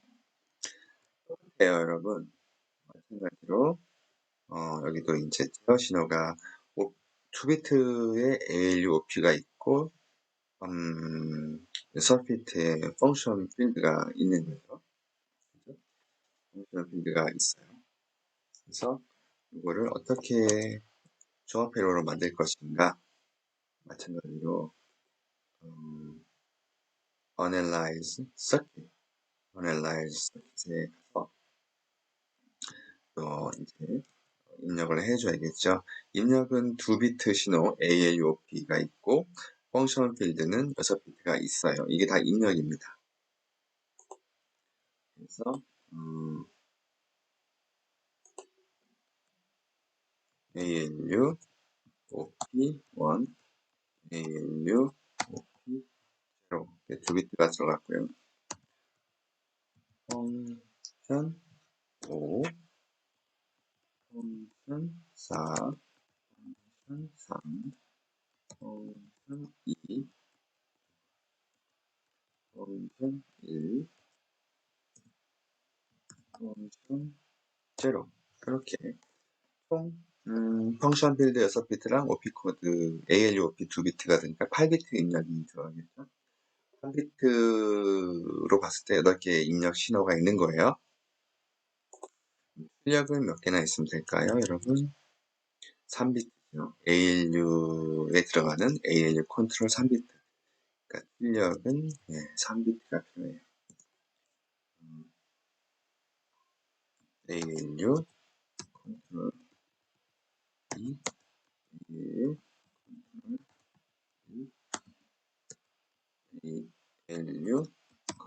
Speaker 2: 네, 여러분 마찬가지로 여기도 이제 제어 신호가 2비트의 ALU OP가 있고 6비트의 펑션 필드가 있는 거죠. 펑션 필드가 있어요. 그래서 이거를 어떻게 조합 회로로 만들 것인가 마찬가지로 Analyze Circuit Circuit에 가서 또 이제 입력을 해줘야겠죠. 입력은 2비트 신호 ALUOP가 있고 펑션 필드는 6비트가 있어요. 이게 다 입력입니다. 그래서 ALU OP1, ALU OP0 2비트가 들어갔고요. 펑션 5, 펑션 4, 펑션 3, 펑션 2, 펑션 1, 펑션 0 이렇게 총 펑션 빌드 6비트랑 OP 코드 ALU OP 2비트가 되니까 8비트 입력이 들어가겠죠. 3비트로 봤을 때 8개의 입력 신호가 있는 거예요. 출력은 몇 개나 있으면 될까요, 여러분? 3비트죠. ALU에 들어가는 ALU 컨트롤 3비트. 그러니까 출력은 3비트가 필요해요. ALU 컨트롤 E, ALU ALU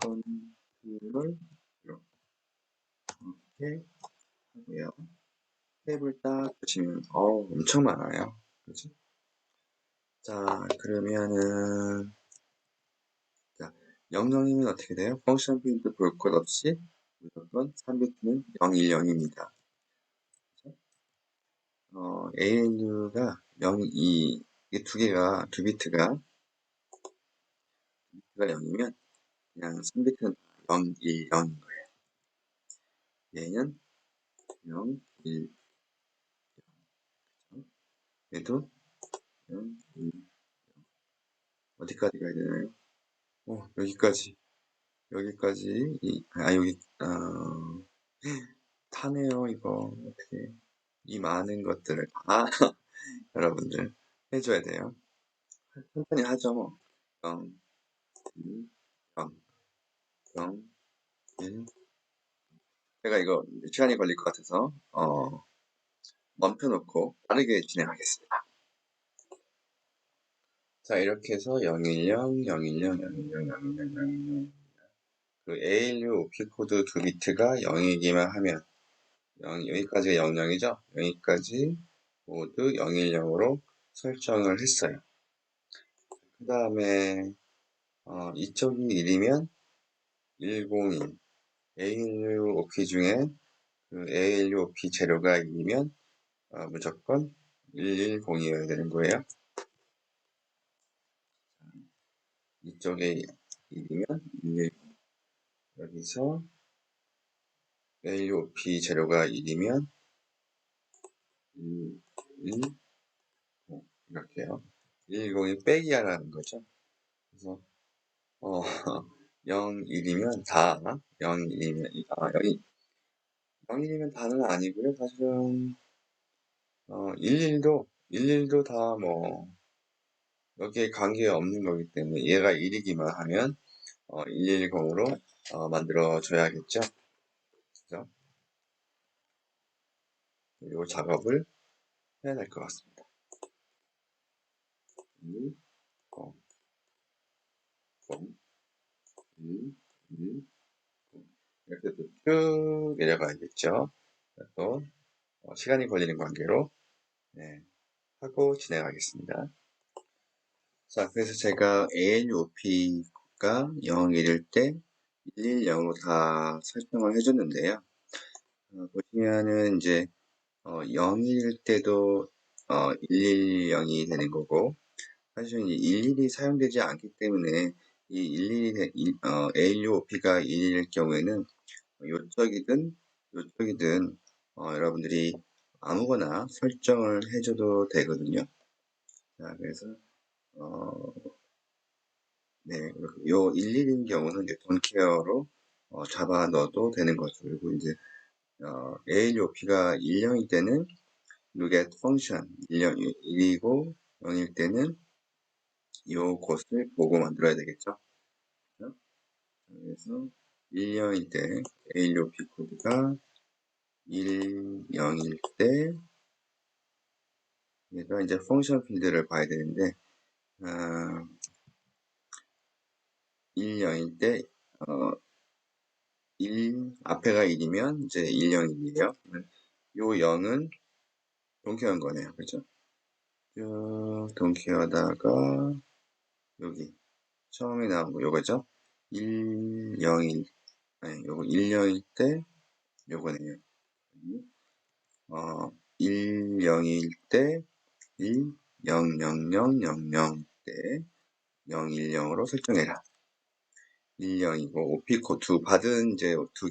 Speaker 2: 컨트롤 이렇게 하고요. 탭을 딱 보시면 엄청 많아요. 그렇죠? 자, 그러면은 자, 00이면 어떻게 돼요? 펑션 필드 볼 것 없이 무조건 3비트는 010입니다. ALU가 0, 2, 이게 두 비트가 0이면 그냥 3비트는 0, 1, 0인 거예요. 얘는 0, 1, 얘도 0, 1, 어디까지 가야 되나요? 여기까지. 여기까지, 타네요, 이거. 어떻게. 이 많은 것들을 다 여러분들 해줘야 돼요. 천천히 하죠, 뭐. 0, 2, 0, 0, 1. 제가 이거 시간이 걸릴 것 같아서, 멈춰놓고 빠르게 진행하겠습니다. 자, 이렇게 해서 010, 010, 010, 010, 010. 그 ALU OP 코드 2비트가 0이기만 하면, 여기까지가 00이죠? 여기까지 모두 010으로 설정을 했어요. 그 다음에, 이쪽이 1이면 102. ALU OP 중에 그 ALU OP 재료가 1이면 무조건 110이어야 되는 거예요. 이쪽에 1이면 110. 여기서 ALU OP 재료가 1이면 1, 1, 0 이렇게요. 110이 빼기하라는 거죠. 그래서 0, 1이면 다 0, 1이면 0, 1이면 다는 아니고요. 사실은 11도 다 뭐 여기에 관계 없는 거기 때문에 얘가 1이기만 하면 110으로 만들어 줘야겠죠. 그죠? 이 작업을 해야 될 것 같습니다. 1, 0, 0, 1, 1, 0. 이렇게 쭉 내려가야겠죠. 또 시간이 걸리는 관계로 하고 진행하겠습니다. 자, 그래서 제가 ALUOP가 0, 1일 때 110으로 다 설정을 해줬는데요. 보시면은 이제 0일 때도 110이 되는 거고, 사실 11이 사용되지 않기 때문에 이 ALUOP가 1일 경우에는 요쪽이든 여러분들이 아무거나 설정을 해줘도 되거든요. 자, 그래서 요 11인 경우는 이제 돈케어로 잡아 넣어도 되는 거죠. 그리고 이제 ALOP가 1형일 때는 loget function 1이고 0일 때는 요 곳을 보고 만들어야 되겠죠. 그래서 1형일 때 ALOP 코드가 1, 0일 때 얘가 이제 펑션 필드를 봐야 되는데 1, 0일 때 1, 앞에가 1이면 이제 1, 0이에요. 요 0은 동키어인 거네요. 그죠? 쭉 동키어다가 여기 처음에 나온 거 요거죠? 1, 0일 아니 요거 1, 0일 때 요거네요. 1, 0일 때 1, 0, 0, 0, 0, 0 때 0, 1, 0으로 설정해라. 1, 0이고 OP 두 받은 이제 두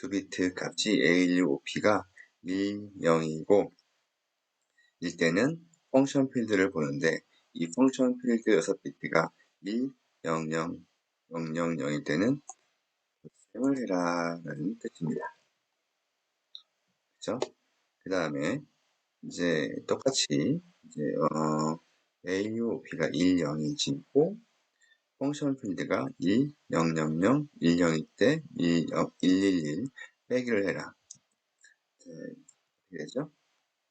Speaker 2: 비트 값이 ALU OP가 1, 0이고 일 때는 펑션 필드를 보는데 이 펑션 필드 6비트가 1, 0, 0, 0, 0, 0일 때는 사용을 해라 라는 뜻입니다. 그쵸? 그 다음에 이제 똑같이 이제 AUOP가 1, 0이지고 펑션 필드가 1, 0, 0, 0, 1, 0일 때 1, 1, 1 빼기를 해라. 어떻게 되죠?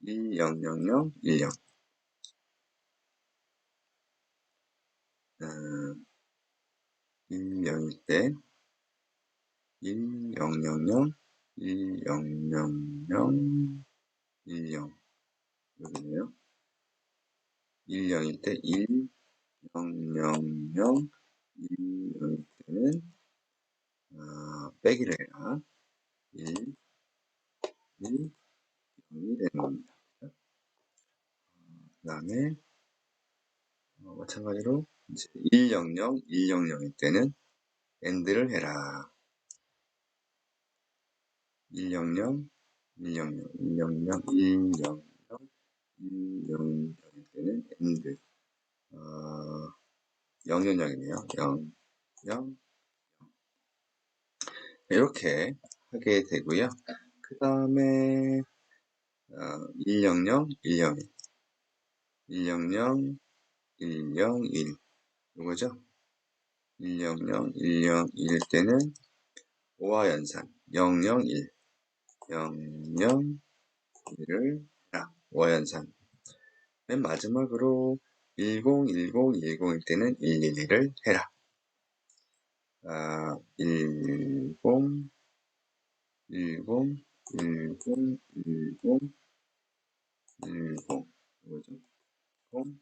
Speaker 2: 1, 0, 0, 0, 1, 0. 1, 0일 때 1, 0, 0, 0, 1, 0, 0, 0, 1, 0. 여기네요. 1, 0일 때 1, 0, 0, 0, 1, 0일 때는 빼기를 해라. 1, 1, 0이 되는 겁니다. 그 다음에 마찬가지로 이제 100, 100일 때는 AND를 해라. 100, 100, 100, 100, 100일 때는 AND 000이네요. 0, 0 이렇게 하게 되고요. 그 다음에 100, 101, 100, 101 이거죠. 100, 101일 때는 5와 연산 001, 001을 해라. 5와 연산. 맨 마지막으로 10, 10, 10일 때는 111을 해라. 10, 10, 10, 10, 10, 10, 이거죠. 10,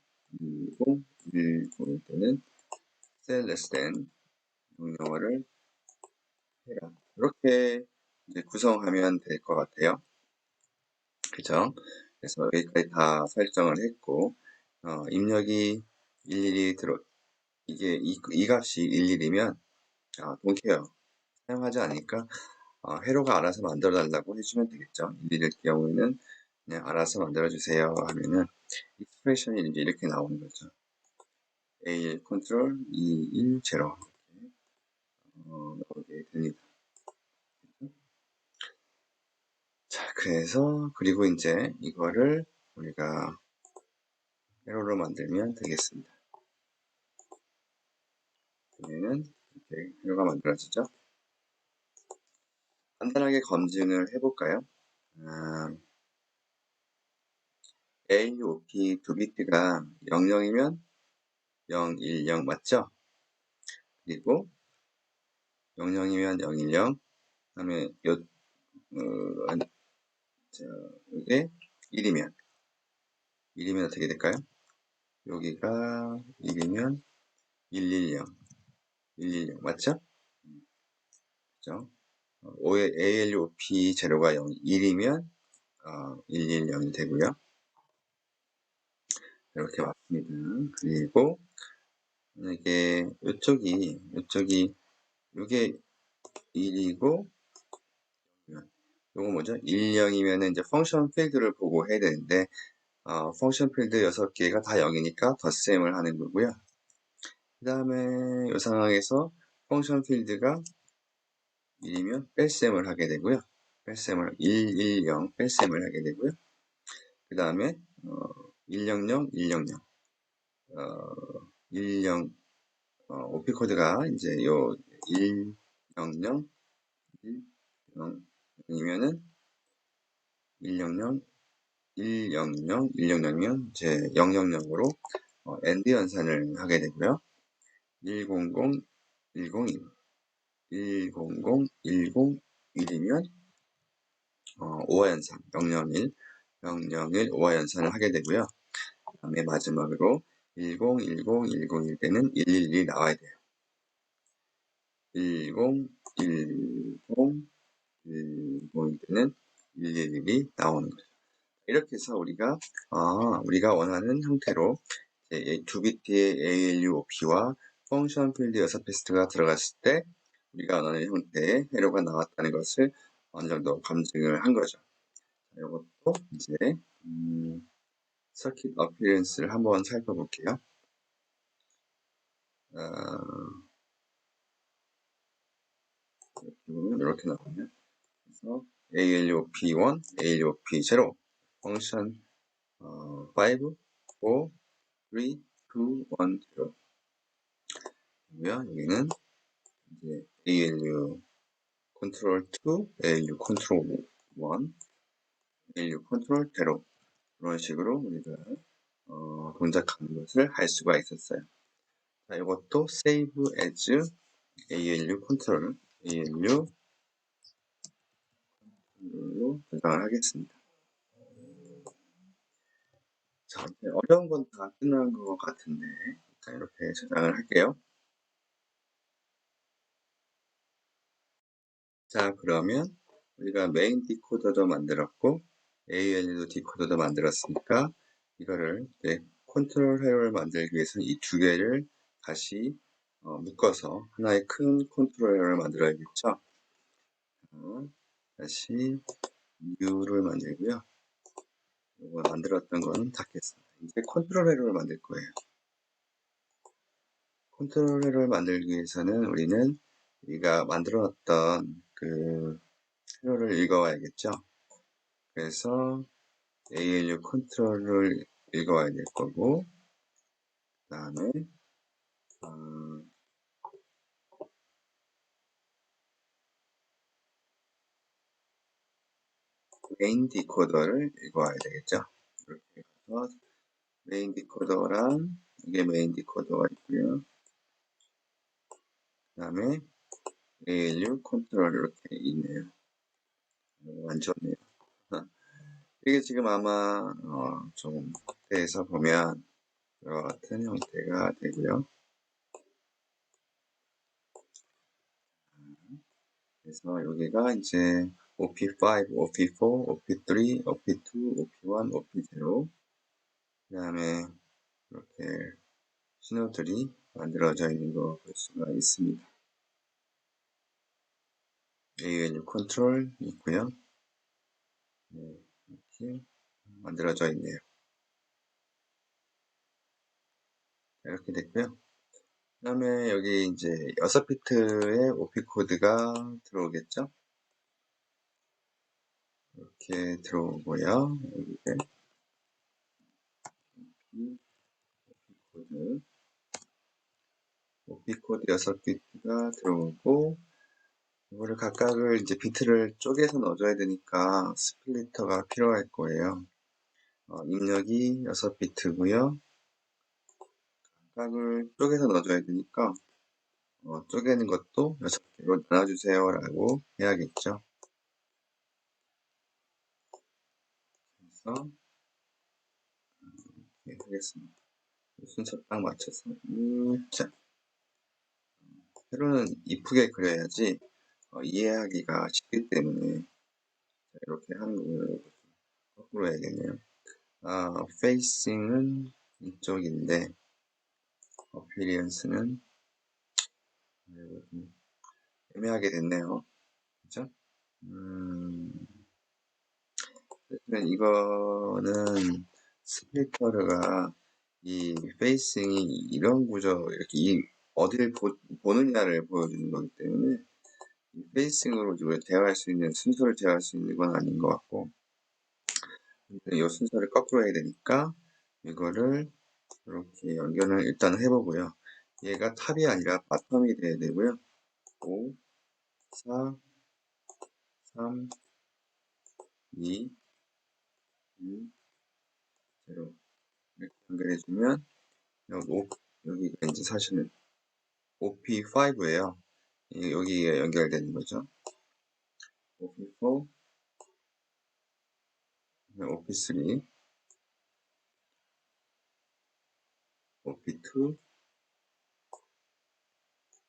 Speaker 2: 10일 때는 say less than 명령어를 해라. 이렇게 이제 구성하면 될 것 같아요. 그죠? 그래서 여기까지 다 설정을 했고, 입력이 일일이 이게 이 값이 일일이면, don't care. 사용하지 않으니까, 회로가 알아서 만들어 달라고 해주면 되겠죠. 일일일 경우에는 그냥 알아서 만들어 주세요 하면은, 익스프레션이 이제 이렇게 나오는 거죠. A1 컨트롤 210 나오게 됩니다. 자, 그리고 이제 이거를 우리가 회로로 만들면 되겠습니다. 그러면은 이렇게 회로가 만들어지죠. 간단하게 검증을 해볼까요? AOP 두 비트가 00이면 010 맞죠? 그리고 00이면 010, 그다음에 이게 1이면 어떻게 될까요? 여기가 1이면 110, 110 맞죠? 그죠? ALOP 제로가 1이면 110이 되고요. 이렇게 맞습니다. 그리고 만약에 이쪽이 이게 1이고 요거 뭐죠? 10이면은 이제 펑션 필드를 보고 해야 되는데 펑션 필드 6개가 다 0이니까 덧셈을 하는 거고요. 그 다음에 이 상황에서 펑션 필드가 1이면 뺄셈을 하게 되고요. 110 뺄셈을 하게 되고요. 그 다음에 100, 100, 10 OP 코드가 이제 요 100, 100이면은 100, 100이면 이제 000으로 AND 연산을 하게 되고요. 100, 101, 100, 101이면 5화 연산 001, 001 5화 연산을 하게 되고요. 그 다음에 마지막으로 10, 10, 10일 때는 111이 나와야 돼요. 10, 10, 10일 때는 111이 나오는 거죠. 이렇게 해서 우리가 원하는 형태로 두 비트의 ALUOP와 펑션 필드 6패스트가 들어갔을 때 우리가 원하는 형태의 회로가 나왔다는 것을 어느 정도 검증을 한 거죠. 이것도 이제 서킷 어피런스를 한번 살펴볼게요. 이렇게 보면 이렇게 나오네요. 그래서 ALUOP1, ALUOP0, 펑션 5, 4, 3, 2, 1, 0. 여기는 이제 ALU 컨트롤 2, ALU 컨트롤 1, ALU 컨트롤 0 이런 식으로 우리가 동작하는 것을 할 수가 있었어요. 자, 이것도 Save as ALU 컨트롤, ALU로 저장을 하겠습니다. 자, 어려운 건 다 끝난 것 같은데, 자, 이렇게 저장을 할게요. 자, 그러면 우리가 메인 디코더도 만들었고, ALU 디코더도 만들었으니까, 이거를 이제 컨트롤 회로를 만들기 위해서는 이 두 개를 다시 묶어서 하나의 큰 컨트롤 회로를 만들어야겠죠. 다시 U를 만들고요. 이거 만들었던 거는 닫겠습니다. 이제 컨트롤 회로를 만들 거예요. 컨트롤 회로를 만들기 위해서는 우리는 우리가 만들어놨던 그 회로를 읽어와야겠죠. 그래서 ALU 컨트롤을 읽어와야 될 거고, 그 다음에 메인 디코더를 읽어와야 되겠죠. 이렇게 해서 메인 디코더랑 이게 메인 디코더가 있고요. 그 다음에 ALU 컨트롤 이렇게 있네요. 안 좋네요. 이게 지금 아마 좀 확대해서 보면 이와 같은 형태가 되고요. 그래서 여기가 이제 OP5, OP4, OP3, OP2, OP1, OP0 그 다음에 이렇게 신호들이 만들어져 있는 거 볼 수가 있습니다. ALU 컨트롤 있고요. 네, 이렇게 만들어져 있네요. 이렇게 됐고요. 그 다음에 여기 이제 6비트의 OP 코드가 들어오겠죠. 이렇게 들어오고요. 여기에 코드, OP 코드 6비트가 들어오고, 이거를 각각을 이제 비트를 쪼개서 넣어줘야 되니까 스플리터가 필요할 거예요. 입력이 6비트고요. 각각을 쪼개서 넣어줘야 되니까 쪼개는 것도 6개로 나눠주세요 라고 해야겠죠. 그래서 이렇게 하겠습니다. 순서 딱 맞춰서 자, 세로는 이쁘게 그려야지 이해하기가 쉽기 때문에 이렇게 하는 거를 거꾸로 해야겠네요. 페이싱은 이쪽인데 어피리언스는 애매하게 됐네요. 그죠? 이거는 스플리터가 이 페이싱이 이런 구조 이렇게 어디를 보느냐를 보여주는 거기 때문에 이 페이싱으로 우리가 대화할 수 있는 순서를 대화할 수 있는 건 아닌 것 같고 이 순서를 거꾸로 해야 되니까 이거를 이렇게 연결을 일단 해보고요. 얘가 탑이 아니라 바텀이 돼야 되고요. 5, 4, 3, 2, 1, 0 이렇게 연결해주면 여기가 이제 사실은 OP5예요. 여기에 연결되는 거죠. OP4, OP3, OP2,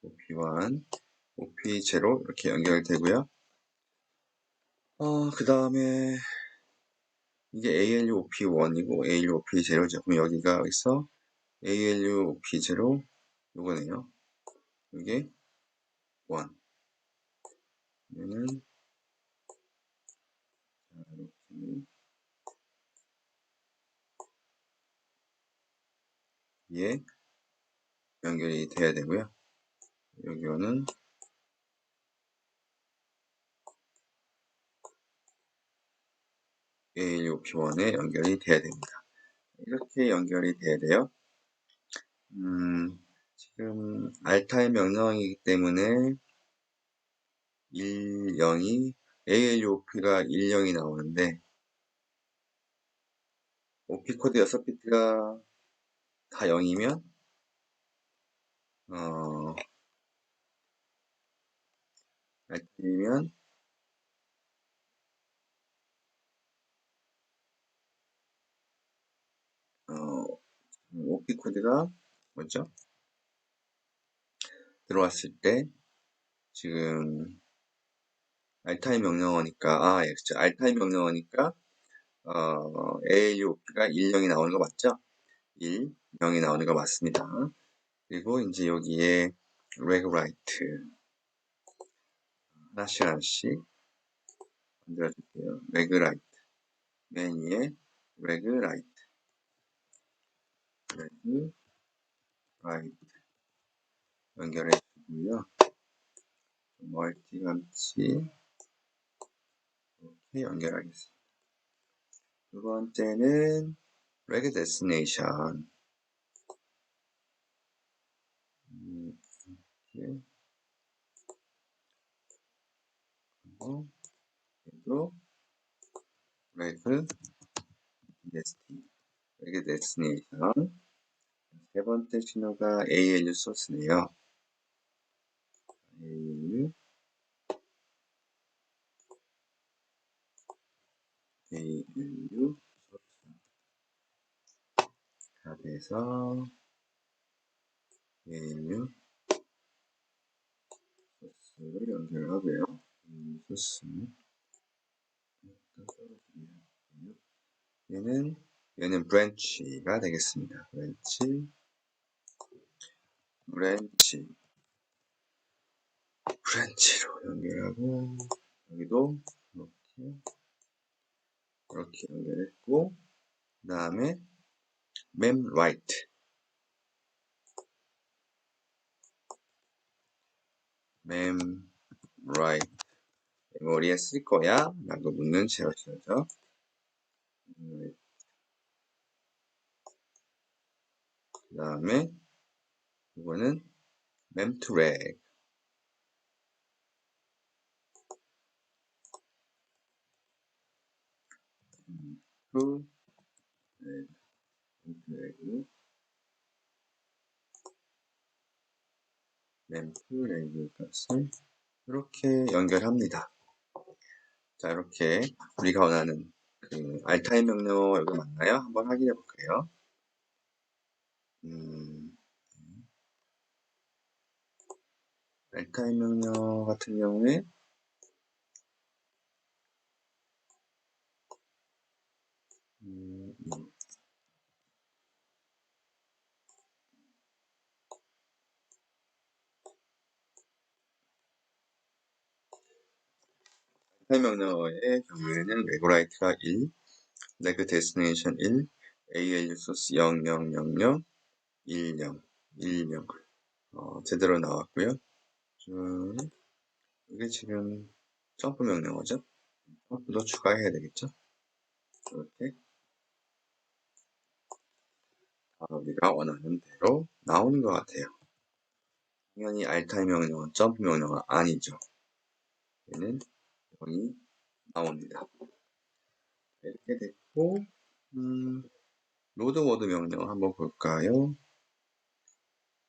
Speaker 2: OP1, OP0 이렇게 연결되고요. 그 다음에 이게 ALU OP1이고 ALU OP0죠. 그럼 여기가 여기서 ALU OP0 요거네요. 이게 1. 얘는 이렇게 위에 연결이 돼야 되고요. 여기는 ALU OP1에 연결이 돼야 됩니다. 이렇게 연결이 돼야 돼요. 지금 알타의 명령이기 때문에 1, 0이 ALUOP가 1, 0이 나오는데 OP 코드 6비트가 다 0이면 알타이면 OP 코드가 뭐죠? 들어왔을 때 지금 알타이 명령어니까 그쵸. 알타이 명령어니까 ALUOP가 1, 0이 나오는 거 맞죠? 1, 0이 나오는 거 맞습니다. 그리고 이제 여기에 regwrite 하나씩 만들어줄게요. regwrite 맨 위에 regwrite 연결해 주고요. 멀티감치 이렇게 연결하겠습니다. 두 번째는 reg destination 이렇게 하고 또 reg destination 세 번째 신호가 ALU 소스네요. ALU 소스가 돼서 ALU 소스를 연결하고요. 소스 얘는 브랜치가 되겠습니다. 브랜치로 연결하고 여기도 이렇게 연결했고 그 다음에 memWrite 메모리에 쓸 거야? 라고 묻는 제어시죠. 그 다음에 이거는 memToReg memToReg 값을 이렇게 연결합니다. 자, 이렇게 우리가 원하는 그 알타이 명령어 여기 맞나요? 한번 확인해 볼게요. 알타이 명령어 같은 경우에 알타이 명령어의 경우에는 regwrite가 1, reg destination 1, ALU source 0000 10 10 제대로 나왔고요. 이게 지금 점프 명령어죠. 점프도 추가해야 되겠죠. 이렇게 우리가 원하는 대로 나오는 것 같아요. 당연히 알타이 명령어, 점프 명령어 아니죠. 얘는 여기 나옵니다. 이렇게 됐고 로드워드 명령 한번 볼까요?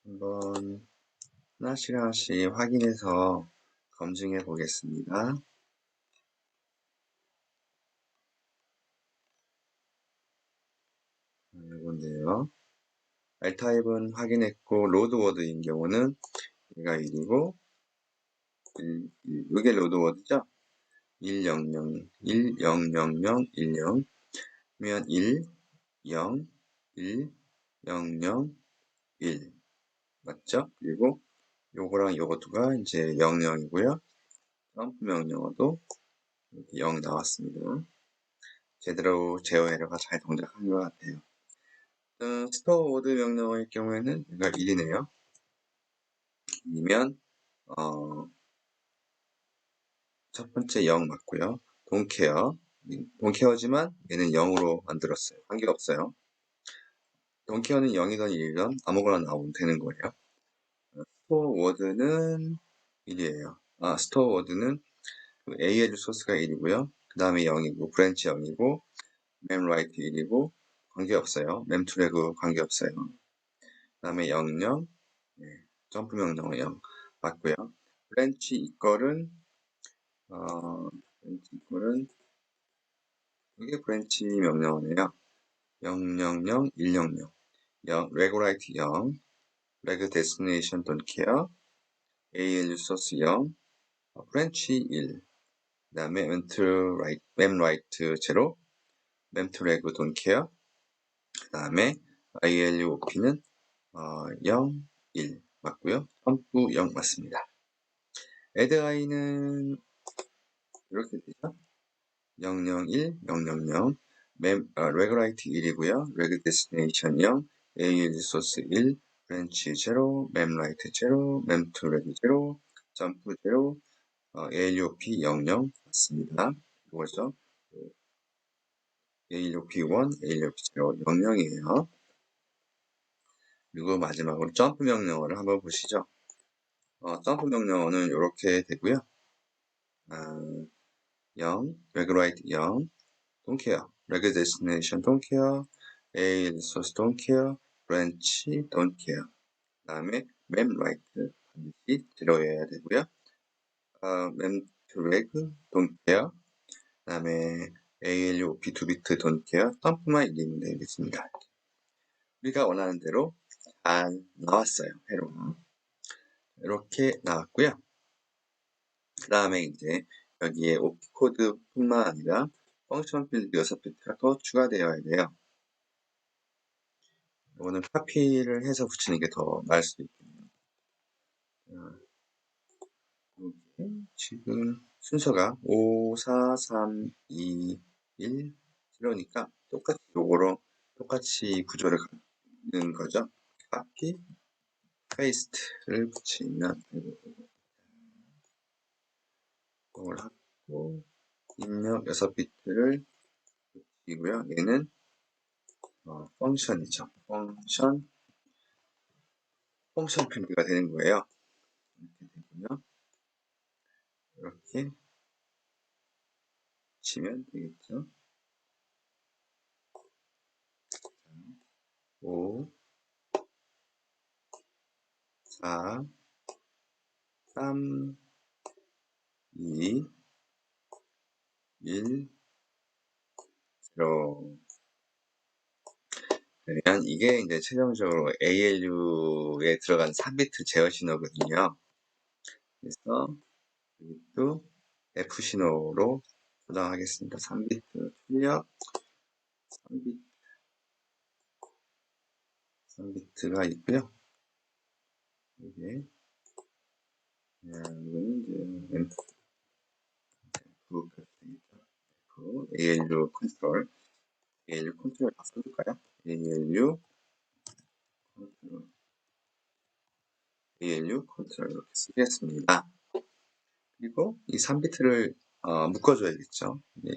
Speaker 2: 한번 하나씩 확인해서 검증해 보겠습니다. 이건데요. R타입은 확인했고 로드워드인 경우는 얘가 1이고 이게 로드워드죠? 100 1000 10 면 1 0 1 00 1 맞죠? 그리고 요거랑 요것도가 이제 00이고요. 점프 명령어도 0 나왔습니다. 제대로 제어 에러가 잘 동작한 것 같아요. 스토어 워드 명령어의 경우에는 얘가 1이네요. 2면 첫 번째 0 맞고요. 돈케어지만 얘는 0으로 만들었어요. 관계없어요. 돈케어는 0이든 1이든 아무거나 나오면 되는 거예요. 스토어 워드는 1이에요. 스토어 워드는 AL 소스가 1이고요. 그 다음에 0이고, 브랜치 0이고, memWrite 1이고, 관계없어요. memToReg 관계없어요. 그 다음에 00, 네, 점프 명령어 0 맞고요. 브랜치 이퀄은, 브랜치 이퀄은, 이게 브랜치 명령어네요. 000, 100, 0, regularity 0, reg destination don't care, ALU source 0, 브랜치 1, 그 다음에 memWrite 0, memToReg don't care, 그 다음에 ILUOP는 0, 1 맞고요. 점프 0 맞습니다. addI는 이렇게 되죠. 001, 000, regularity 1이고요. reg destination 0, AL source 1, branch 0, memWrite 0, memToReg 0, 점프 0, ALUOP 00 맞습니다. 이거죠. ALUOP 1, ALUOP 0, 00이에요. 그리고 마지막으로 점프 명령어를 한번 보시죠. 점프 명령어는 이렇게 되고요. 0, regularity 0, don't care, reg destination don't care, AL source don't care, branch don't care. 그 다음에 memWrite 반드시 들어야 되고요. memToReg don't care. 그 다음에 ALUOP 2비트 don't care. 점프만 1이면 되겠습니다. 우리가 원하는 대로 잘 나왔어요. 회로가. 이렇게 나왔고요. 그 다음에 이제 여기에 오피코드뿐만 아니라 펑션 필드 6비트가 더 추가되어야 돼요. 이거는 카피를 해서 붙이는 게 더 나을 수도 있겠네요. 지금 순서가 5, 4, 3, 2, 1, 0이니까 똑같이 요거로 똑같이 구조를 갖는 거죠. 카피, 페이스트를 붙이면 이걸 하고 입력 6비트를 붙이고요. 얘는 펑션이죠. 펑션 필드가 되는 거예요. 이렇게 되고요. 이렇게 치면 되겠죠. 5, 4, 3, 2, 1, 0. 그러면 이게 이제 최종적으로 ALU에 들어간 3비트 제어 신호거든요. 그래서 여기도 F 신호로 저장하겠습니다. 3비트 출력, 3비트가 있고요. 이게 이거는 이제 F 되겠죠. ALU 컨트롤, ALU 컨트롤 다 써줄까요? ALU 컨트롤, ALU 컨트롤 이렇게 쓰겠습니다. 그리고 이 3비트를 묶어줘야겠죠. 네.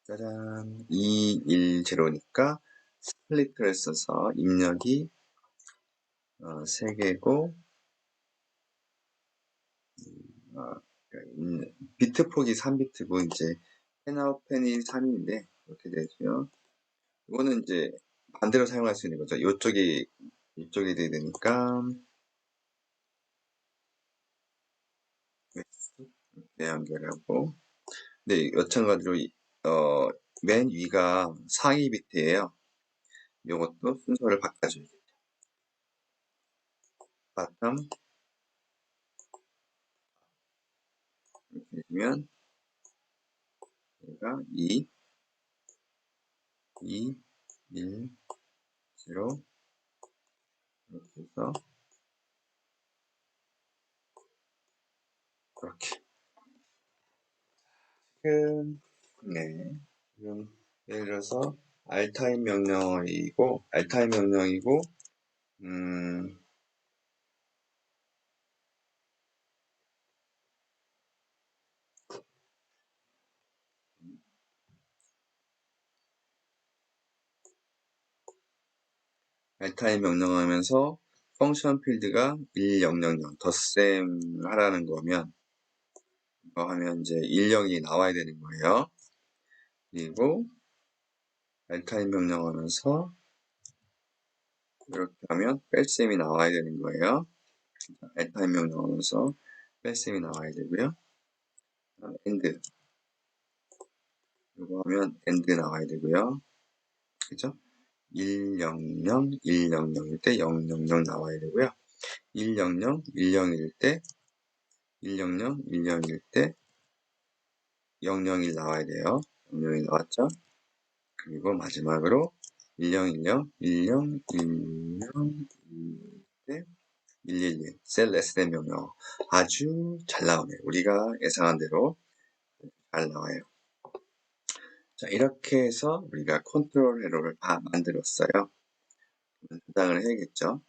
Speaker 2: 짜잔, 2, 1, 0니까 스플리트를 써서 입력이 3개고 비트 폭이 3비트고 이제 펜아웃 펜이 3인데 이렇게 되죠. 이거는 이제 반대로 사용할 수 있는 거죠. 이쪽이 돼야 되니까 이렇게 연결하고 네, 마찬가지로 맨 위가 상위 비트예요. 이것도 순서를 바꿔줘야겠죠. 바텀 이렇게 되면 얘가 2, 1, 0 이렇게 해서 그렇게 지금 네 지금 예를 들어서 알타임 명령이고 알타임 명령하면서 펑션 필드가 1000 덧셈 하라는 거면 이거 하면 이제 10이 나와야 되는 거예요. 그리고 알타임 명령하면서 이렇게 하면 뺄셈이 나와야 되는 거예요. 알타임 명령하면서 뺄셈이 나와야 되고요. 엔드 이거 하면 엔드 나와야 되고요. 그죠? 100, 100일 때 000 나와야 되고요. 100, 10일 때 100, 10일 때 001 나와야 돼요. 001 나왔죠? 그리고 마지막으로 1010, 10, 10, 1때 111, 셀 레스된 명령. 아주 잘 나오네요. 우리가 예상한 대로 잘 나와요. 자, 이렇게 해서 우리가 컨트롤 회로를 다 만들었어요. 저장을 해야겠죠.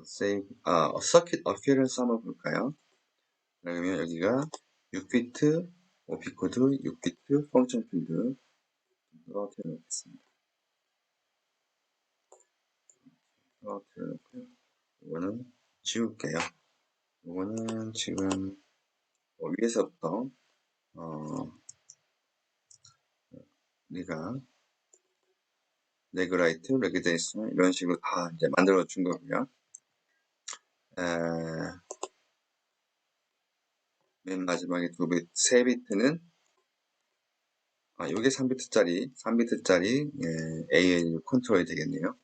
Speaker 2: save, 서킷 어피어런스 한번 볼까요? 그러면 여기가 6비트, OP코드, 6비트, 펑션 필드 떨어뜨려놓겠습니다. 떨어뜨려놓고요. 이거는 지울게요. 이거는 지금 위에서부터 우리가 레그라이트, 레그데이스 이런 식으로 다 이제 만들어 준 거고요. 맨 마지막에 세 비트는 이게 3비트짜리 ALU 컨트롤이 되겠네요.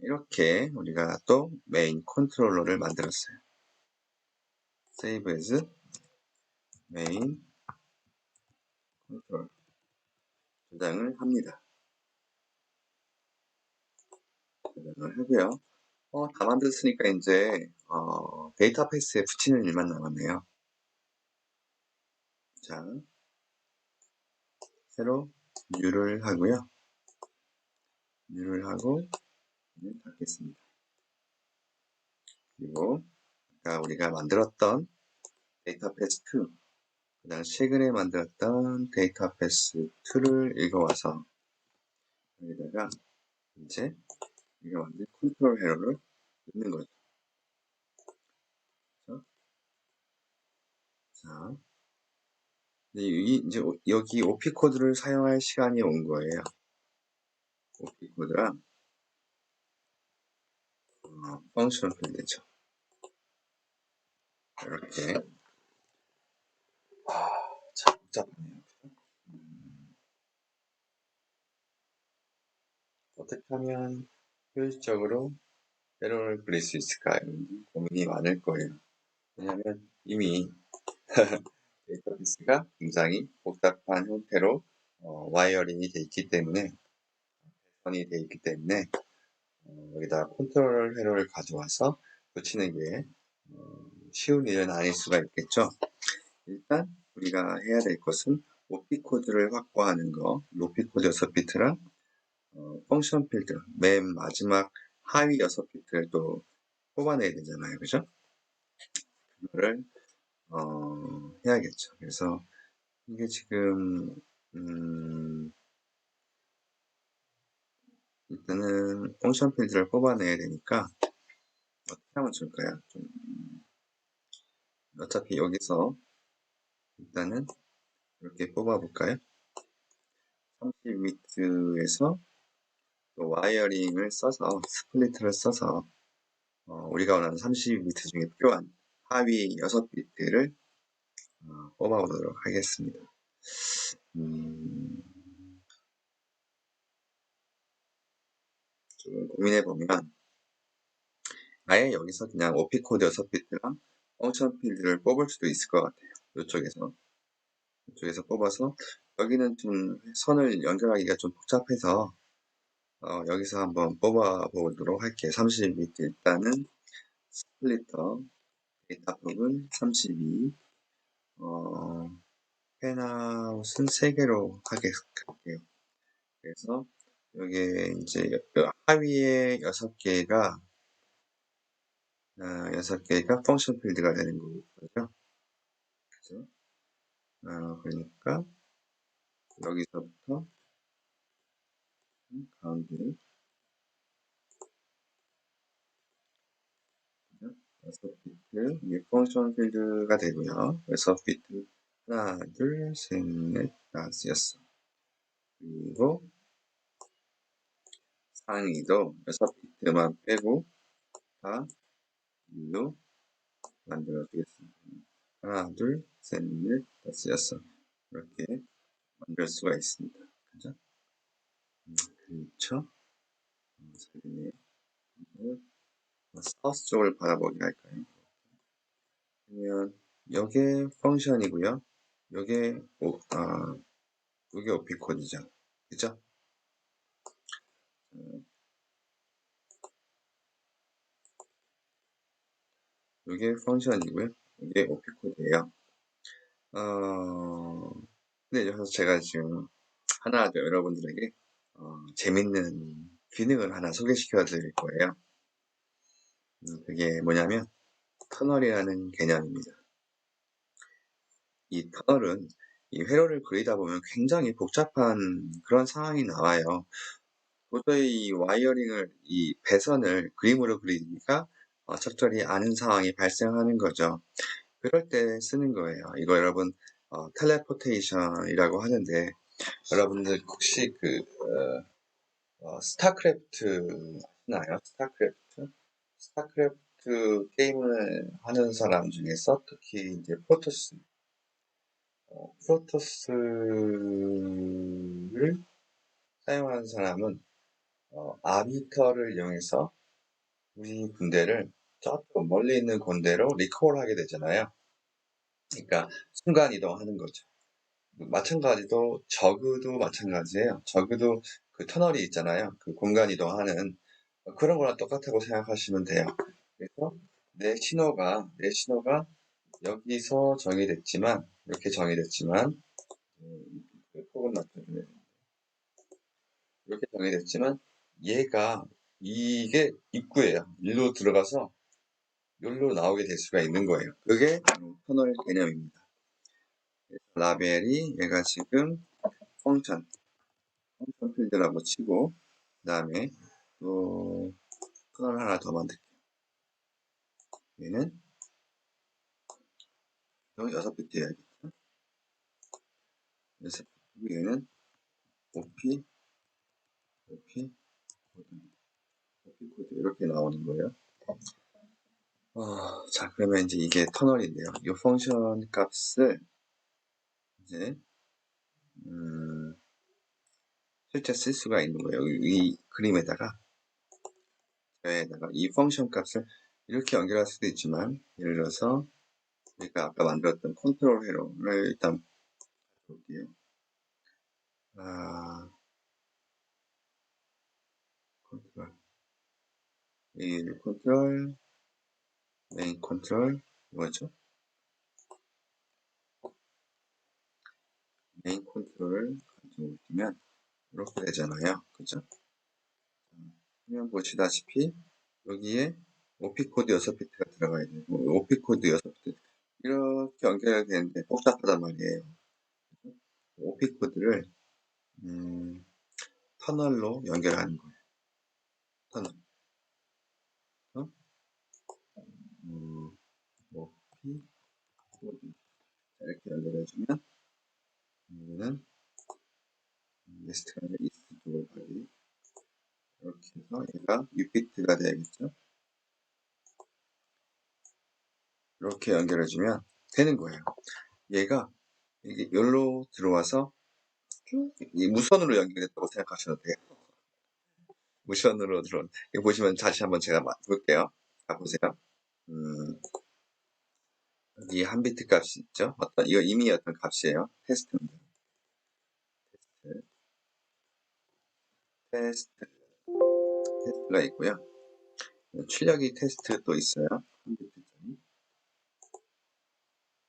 Speaker 2: 이렇게 우리가 또 메인 컨트롤러를 만들었어요. Save as main 컨트롤 저장을 합니다. 저장을 하고요. 다 만들었으니까 이제 데이터베이스에 붙이는 일만 남았네요. 자, 새로 New를 하고요. New를 하고 닫겠습니다. 그리고 아까 우리가 만들었던 데이터베이스 2, 그다음 최근에 만들었던 데이터베이스 2를 읽어와서 여기다가 이제 우리가 만든 컨트롤 회로를 넣는 거죠. 자, 이제 여기 OP 코드를 사용할 시간이 온 거예요. OP 코드랑 펑션 필드죠. 이렇게 참 복잡하네요. 어떻게 하면 효율적으로 회로를 그릴 수 있을까 고민이 많을 거예요. 왜냐하면 이미 데이터베이스가 굉장히 복잡한 형태로 와이어링이 돼 있기 때문에 선이 돼 있기 때문에 여기다 컨트롤 회로를 가져와서 붙이는 게 쉬운 일은 아닐 수가 있겠죠. 일단 우리가 해야 될 것은 OP 코드를 확보하는 거, OP 코드 6비트랑 펑션 필드 맨 마지막 하위 6비트를 또 뽑아내야 되잖아요. 그죠? 그거를 해야겠죠. 그래서 이게 지금 일단은 펑션 필드를 뽑아내야 되니까 어떻게 하면 좋을까요? 어차피 여기서 일단은 이렇게 뽑아볼까요? 30비트에서 또 와이어링을 써서 스플리트를 써서 우리가 원하는 32비트 중에 필요한 하위 6비트를 뽑아보도록 하겠습니다. 좀 고민해보면 아예 여기서 그냥 OP코드 6비트랑 펑션 필드를 뽑을 수도 있을 것 같아요. 이쪽에서 뽑아서 여기는 좀 선을 연결하기가 좀 복잡해서 여기서 한번 뽑아 보도록 할게요. 32비트 일단은 스플리터 데이터 부분 32 펜아웃은 3개로 할게요. 그래서 여기에 이제 하위에 6개가 6개가 펑션 필드가 되는 거죠. 그죠? 그러니까 여기서부터 가운데 이게 펑션 필드가 되고요. 그래서 비트 하나, 둘, 셋, 넷, 다섯, 여섯. 그리고 상위도 6비트만 빼고 다 일로 만들어 주겠습니다. 하나, 둘, 셋, 넷, 다섯, 여섯. 이렇게 만들 수가 있습니다. 그죠? 그렇죠? 네. 사우스 쪽을 바라보게 할까요? 그러면 요게 펑션이고요. 요게 요게 오피 코드죠. 그죠? 요게 펑션이고요. 이게 오피 코드예요. 근데 여기서 제가 지금 하나 더 여러분들에게 재밌는 기능을 하나 소개시켜 드릴 거예요. 그게 뭐냐면 터널이라는 개념입니다. 이 터널은 이 회로를 그리다 보면 굉장히 복잡한 그런 상황이 나와요. 도저히 이 와이어링을, 이 배선을 그림으로 그리기가 적절히 않은 상황이 발생하는 거죠. 그럴 때 쓰는 거예요. 이거 여러분 텔레포테이션이라고 하는데, 여러분들 혹시 스타크래프트 아시나요? 스타크래프트 게임을 하는 사람 중에서 특히 이제 프로토스를 사용하는 사람은 아비터를 이용해서 우리 군대를 저쪽 멀리 있는 군대로 리콜하게 되잖아요. 그러니까 순간 이동하는 거죠. 마찬가지도 저그도 마찬가지예요. 저그도 그 터널이 있잖아요. 그 공간 이동하는 그런 거랑 똑같다고 생각하시면 돼요. 그래서 내 신호가 여기서 정의됐지만, 이렇게 정의됐지만, 폭은 맞춰주네. 이렇게 정의됐지만, 얘가 이게 입구예요. 일로 들어가서 여기로 나오게 될 수가 있는 거예요. 그게 터널 개념입니다. 라벨이 얘가 지금 펑션 필드라고 치고, 그 다음에 또 터널 하나 더 만들게요. 얘는 여기 6비트 해야겠죠. 6비트, 얘는 OP 코드 이렇게 나오는 거예요. 자, 그러면 이제 이게 터널인데요. 이 펑션 값을 이제 실제 쓸 수가 있는 거예요. 이 그림에다가 이 펑션 값을 이렇게 연결할 수도 있지만, 예를 들어서 우리가 아까 만들었던 컨트롤 회로를 일단 볼게요. 컨트롤 메인 컨트롤 뭐죠? 메인 컨트롤을 가지고 있으면 이렇게 되잖아요. 그죠? 화면 보시다시피 여기에 OP 코드 6비트가 들어가야 돼요. OP 코드 6비트 이렇게 연결이 되는데 복잡하단 말이에요. OP 코드를 터널로 연결하는 거예요. 터널. OP 코드 이렇게 연결해주면 여기는 웨스트가 아니라 이스트 쪽을 가기. 이렇게 해서 얘가 6비트가 돼야겠죠. 이렇게 연결해주면 되는 거예요. 얘가 이게 여기로 들어와서 쭉 이 무선으로 연결됐다고 생각하셔도 돼요. 무선으로 들어온. 이거 보시면 다시 한번 제가 볼게요. 자, 보세요. 여기 한 비트 값이 있죠. 이거 이미 어떤 값이에요. 테스트입니다. 테스트가 있고요. 출력이 테스트 또 있어요. 한 비트짜리.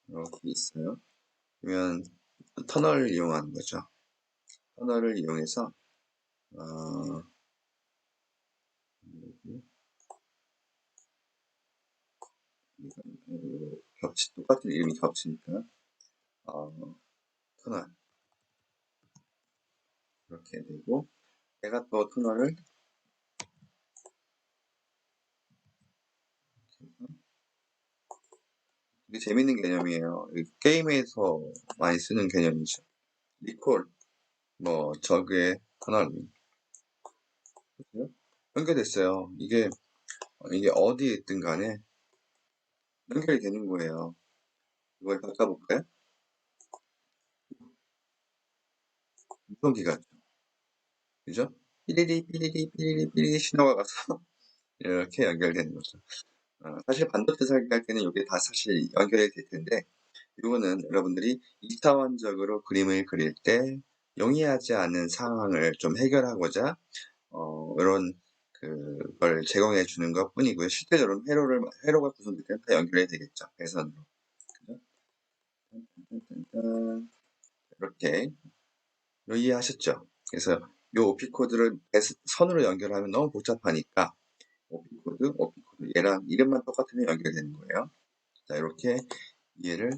Speaker 2: 이렇게 있어요. 그러면 터널을 이용하는 거죠. 터널을 이용해서 똑같은 이름이 겹치니까 터널 이렇게 되고, 내가 또 터널을 이게 재밌는 개념이에요. 게임에서 많이 쓰는 개념이죠. 리콜, 뭐 저그의 터널 연결됐어요. 이게 어디에 있든 간에 연결이 되는 거예요. 이걸 바꿔볼까요? 무전기가 그죠? 삐리리 삐리리 삐리리 삐리리 신호가 가서 이렇게 연결되는 거죠. 사실 반도체 설계할 때는 이게 다 사실 연결이 될 텐데 이거는 여러분들이 이차원적으로 그림을 그릴 때 용이하지 않은 상황을 좀 해결하고자 이런 그걸 제공해 주는 것 뿐이고요. 실제적으로 회로가 구성될 때는 다 연결이 되겠죠. 배선으로. 그죠? 이렇게 이해하셨죠? 그래서 이 오피코드를 선으로 연결하면 너무 복잡하니까 오피코드 얘랑 이름만 똑같으면 연결되는 거예요. 자, 이렇게 이해를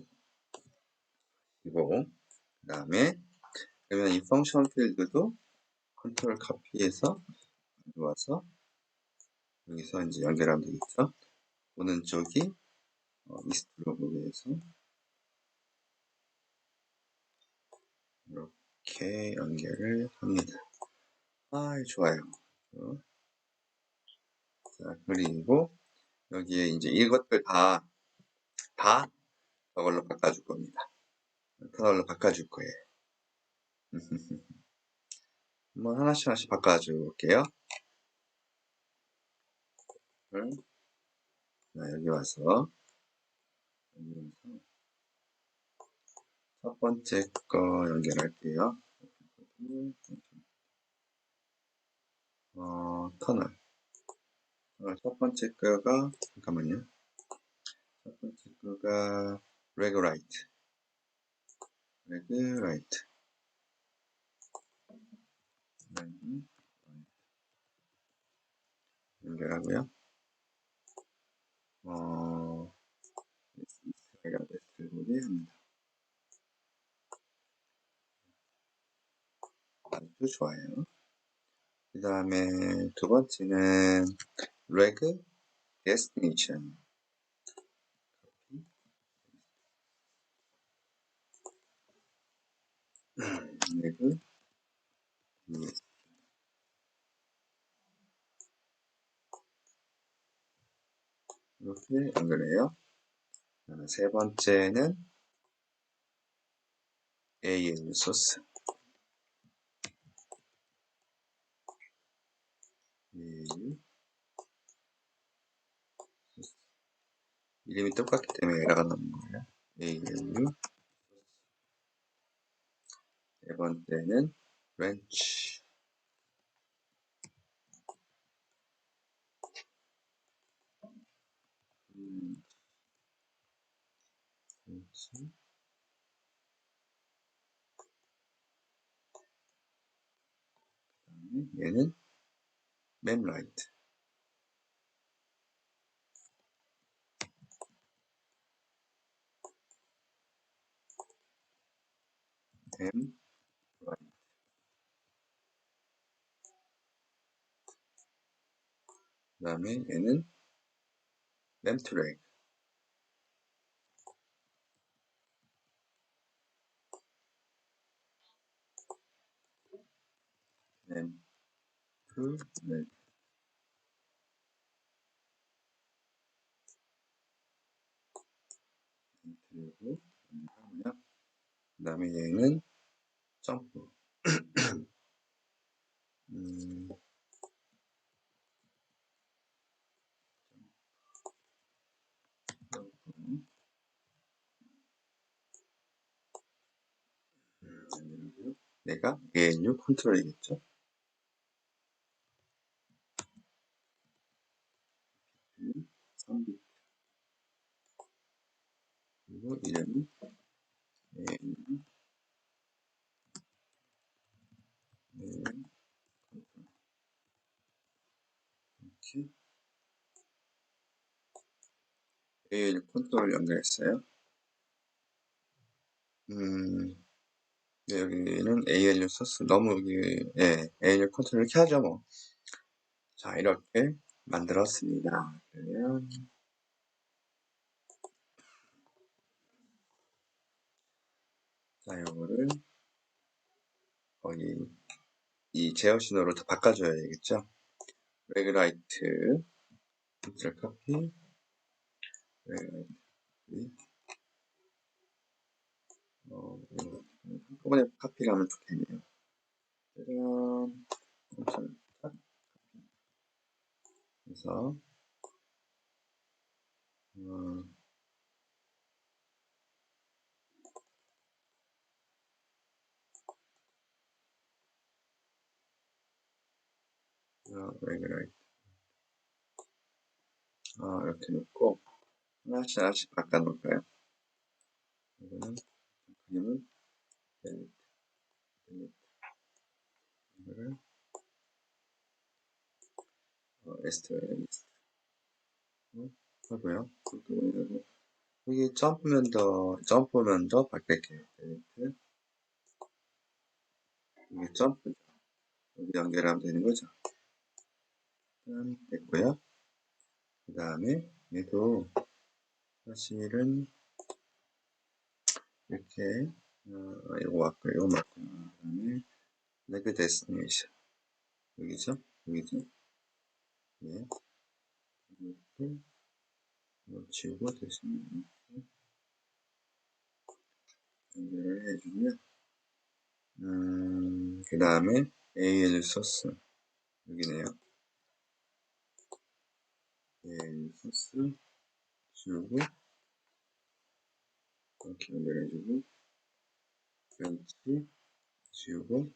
Speaker 2: 하고 그 다음에 그러면 이 펑션 필드도 컨트롤 카피해서 가져와서 여기서 이제 연결하면 되겠죠. 오른쪽이 이스트로그에서 이렇게 연결을 합니다. 좋아요. 자, 그리고 여기에 이제 이것들 다 저걸로 바꿔줄 겁니다. 터널로 바꿔줄 거예요. 한번 하나씩 바꿔줄게요. 자, 여기 와서 첫 번째 거 연결할게요. 터널. 첫 번째 거가, 잠깐만요. 첫 번째 거가, 레그라이트. 연결하고요. 제가 베스트보기 합니다. 아주 좋아요. 그 다음에 두 번째는, 레그 데스티네이션. 레그 이렇게 연결해요. 세 번째는 AL 소스. 이름이 똑같기 때문에 에러가 나는 거예요. ALU. 네 번째는 렌치. 얘는 맵라이트. 램라이트. 그 다음에 얘는 램트랙. 램트랙. 그리고 하고요. 그 다음에 얘는 점프. 내가 ANU 컨트롤이겠죠. 그리고 이름이 ANU 이렇게 ANU 컨트롤 연결했어요. 네, 여기는 ALU 소스 너무 여기 ALU 컨트롤 이렇게 하죠 뭐. 자, 이렇게 만들었습니다. 그러면 자, 요거를 거기 이 제어 신호로 다 바꿔줘야 되겠죠. 레그라이트 컨트롤 카피, 레그라이트 이거 한꺼번에 카피를 하면 좋겠네요. 짜잔, 컨트롤 딱 해서 레그라이트 이렇게 놓고 하나씩 바꿔 놓을까요? 이거는 그림은 델리트, 이거를 STL 하고요. 그리고 여기 점프면 더 바꿀게요. 델리트, 이게 점프죠. 여기 연결하면 되는 거죠. 됐고요. 그 다음에 얘도 사실은 이렇게 이거 맞고 이거 맞고 그 다음에 레그 데스티네이션 여기죠? 예. 이것도 지우고 대신 이렇게 연결을 해주면 그 다음에 AL 소스 여기네요. AL 소스 지우고 이렇게 연결해주고 벤치 지우고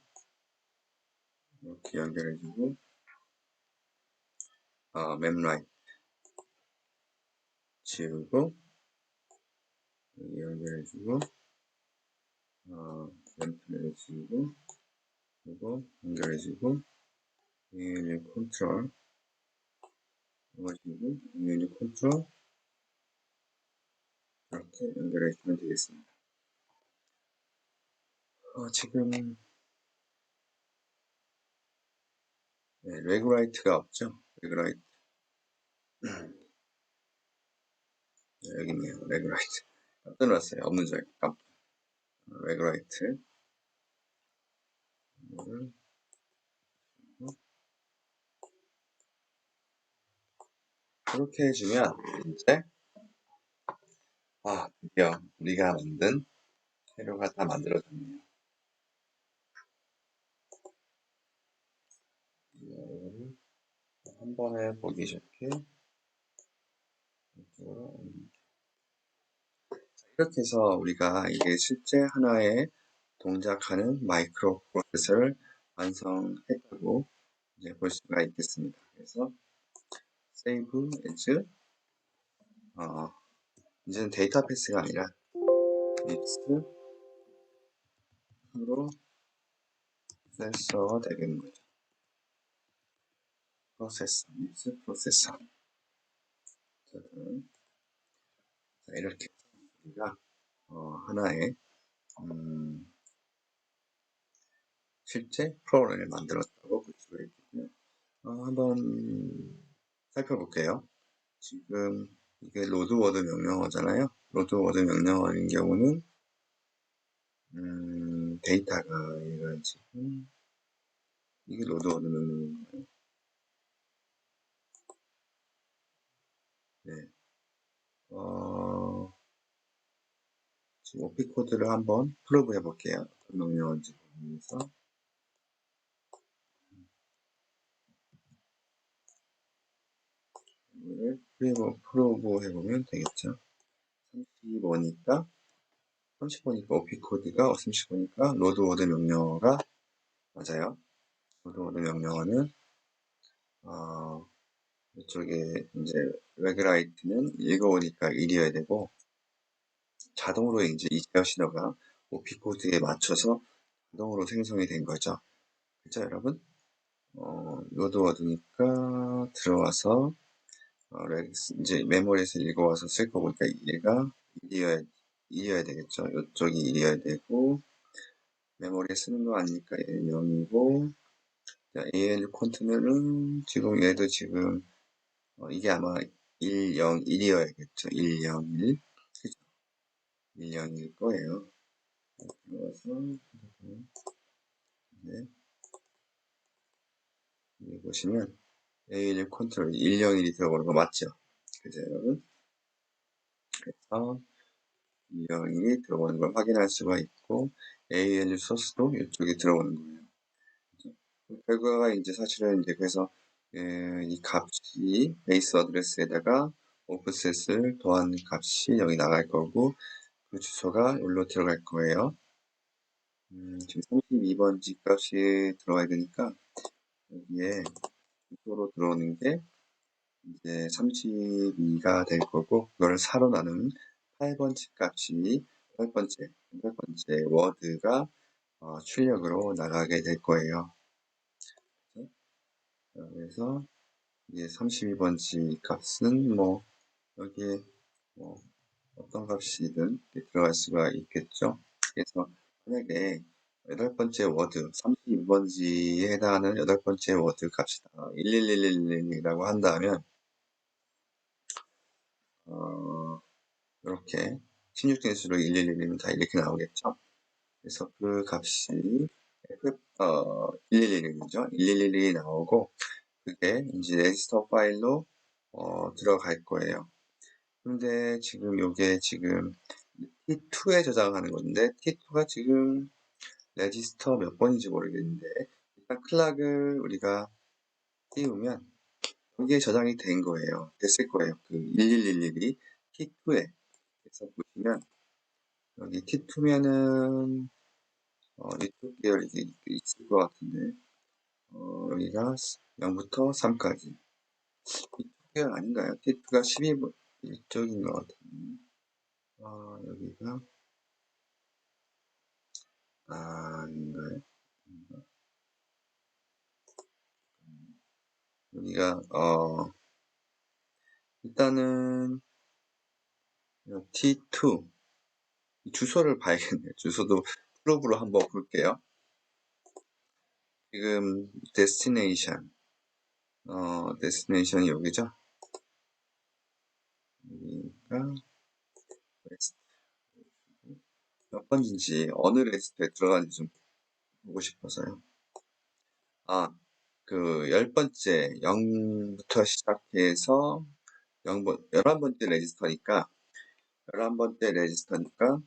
Speaker 2: 이렇게 연결해주고 맵라인 지우고 여기 연결해주고 램프를 지우고 이거 연결해주고 AL 컨트롤 해가지고 AL 컨트롤 이렇게 연결해주면 되겠습니다. 지금 네, 레그라이트가 없죠? 레그라이트 네, 여기 있네요. 레그라이트 깜짝 놀랐어요. 없는 줄 알고 레그라이트 이거를 이렇게 해주면 이제 드디어 우리가 만든 재료가 다 만들어졌네요. 이거를 한 번에 보기 좋게 이렇게 해서 우리가 이게 실제 하나의 동작하는 마이크로 프로세서를 완성했다고 이제 볼 수가 있겠습니다. 그래서 save as 이제는 데이터 패스가 아니라 프로세서가 되는 거죠. 믹스 프로세서. 자, 이렇게 우리가 하나의 실제 프로그램을 만들었다고 볼 수가 있겠고요. 한번 살펴볼게요. 지금 이게 로드워드 명령어잖아요. 로드워드 명령어인 경우는 데이터가 얘가 지금 이게 로드워드 명령어인가요? 네. 지금 오피 코드를 한번 프로브 해볼게요. 어떤 명령어인지 보면서 이거를 프로브 해보면 되겠죠. 35니까 오피 코드가 35니까 로드워드 명령어가 맞아요. 로드워드 명령어는 이쪽에 이제 레그라이트는 읽어오니까 1이어야 되고 자동으로 이제 이 제어 신호가 오피 코드에 맞춰서 자동으로 생성이 된 거죠. 그죠, 여러분? 로드워드니까 들어와서 이제 메모리에서 읽어와서 쓸 거니까 얘가 1이어야 되겠죠. 이쪽이 1이어야 되고 메모리에 쓰는 거 아니니까 얘는 0이고 AL 콘트는 지금 얘도 지금 이게 아마 1, 0, 1이어야겠죠. 1, 0, 1 그죠? 1, 0일 거예요. 들어가서 네. 여기 보시면 A11 컨트롤 101이 들어가는 거 맞죠? 그죠, 여러분? 그래서 101이 들어가는 걸 확인할 수가 있고 ALU 소스도 이쪽에 들어오는 거예요. 그죠? 그 결과가 이제 사실은 이제 그래서 이 값이 베이스 어드레스에다가 오프셋을 더한 값이 여기 나갈 거고 그 주소가 여기로 들어갈 거예요. 지금 32번지 값이 들어가야 되니까 여기에 주소로 들어오는 게 이제 32가 될 거고 그걸 4로 나누면 8번째 값이 8번째 워드가 출력으로 나가게 될 거예요. 그래서 이제 32번지 값은 뭐 여기에 뭐 어떤 값이든 들어갈 수가 있겠죠. 그래서 만약에 8번째 워드, 32번지에 해당하는 8번째 워드 값이다. 11111이라고 한다면 이렇게 16진수로 111이면 다 이렇게 나오겠죠. 그래서 그 값이 111이죠. 111이 나오고 그게 이제 레지스터 파일로 들어갈 거예요. 근데 지금 요게 지금 T2에 저장하는 건데 T2가 지금 레지스터 몇 번인지 모르겠는데 일단 클락을 우리가 띄우면 여기에 저장이 된 거예요. 됐을 거예요. 그 1111이 T2에. 그래서 보시면 여기 T2면은 이쪽 계열이 있을 것 같은데 여기가 0부터 3까지 이쪽 계열 아닌가요? T2가 12번 이쪽인 것 같은데 여기가 아닌가요? 여기가 일단은 T2 주소를 봐야겠네요. 주소도 프로브로 한번 볼게요. 지금 데스티네이션이 여기죠. 여기가 몇 번인지 어느 레지스터에 들어가는지 좀 보고 싶어서요. 그 10번째 0부터 시작해서 11번째 레지스터니까 11번째 레지스터니까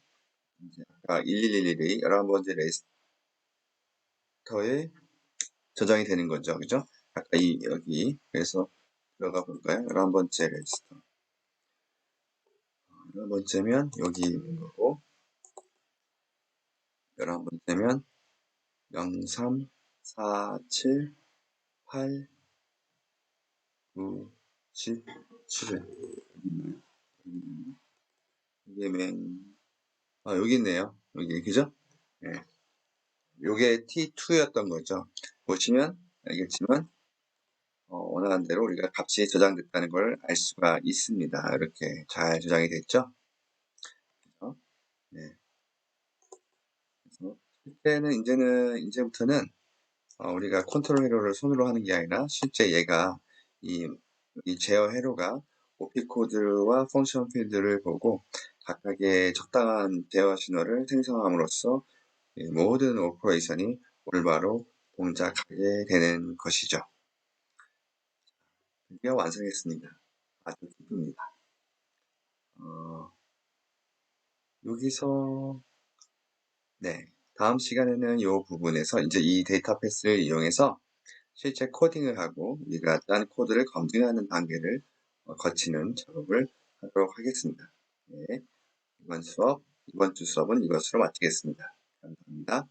Speaker 2: 이제 아까 1111이 11번째 레지스터에 저장이 되는 거죠. 그죠? 아까 여기 그래서 들어가 볼까요? 11번째 레지스터 11번째면 여기 있는 거고 11번째면 0, 3, 4, 7, 8, 9, 10, 11 이게 여기 있네요. 여기 그죠? 네. 요게 T2였던 거죠. 보시면 알겠지만 원하는 대로 우리가 값이 저장됐다는 걸 알 수가 있습니다. 이렇게 잘 저장이 됐죠. 그래서, 네. 그래서 실제는 이제부터는 우리가 컨트롤 회로를 손으로 하는 게 아니라 실제 얘가 이 제어 회로가 오피 코드와 펑션 필드를 보고 각각의 적당한 대화 신호를 생성함으로써 모든 오퍼레이션이 올바로 동작하게 되는 것이죠. 드디어 완성했습니다. 아주 기쁩니다. 여기서 네, 다음 시간에는 이 부분에서 이제 이 데이터 패스를 이용해서 실제 코딩을 하고 우리가 짠 코드를 검증하는 단계를 거치는 작업을 하도록 하겠습니다. 네, 이번 주 수업은 이것으로 마치겠습니다. 감사합니다.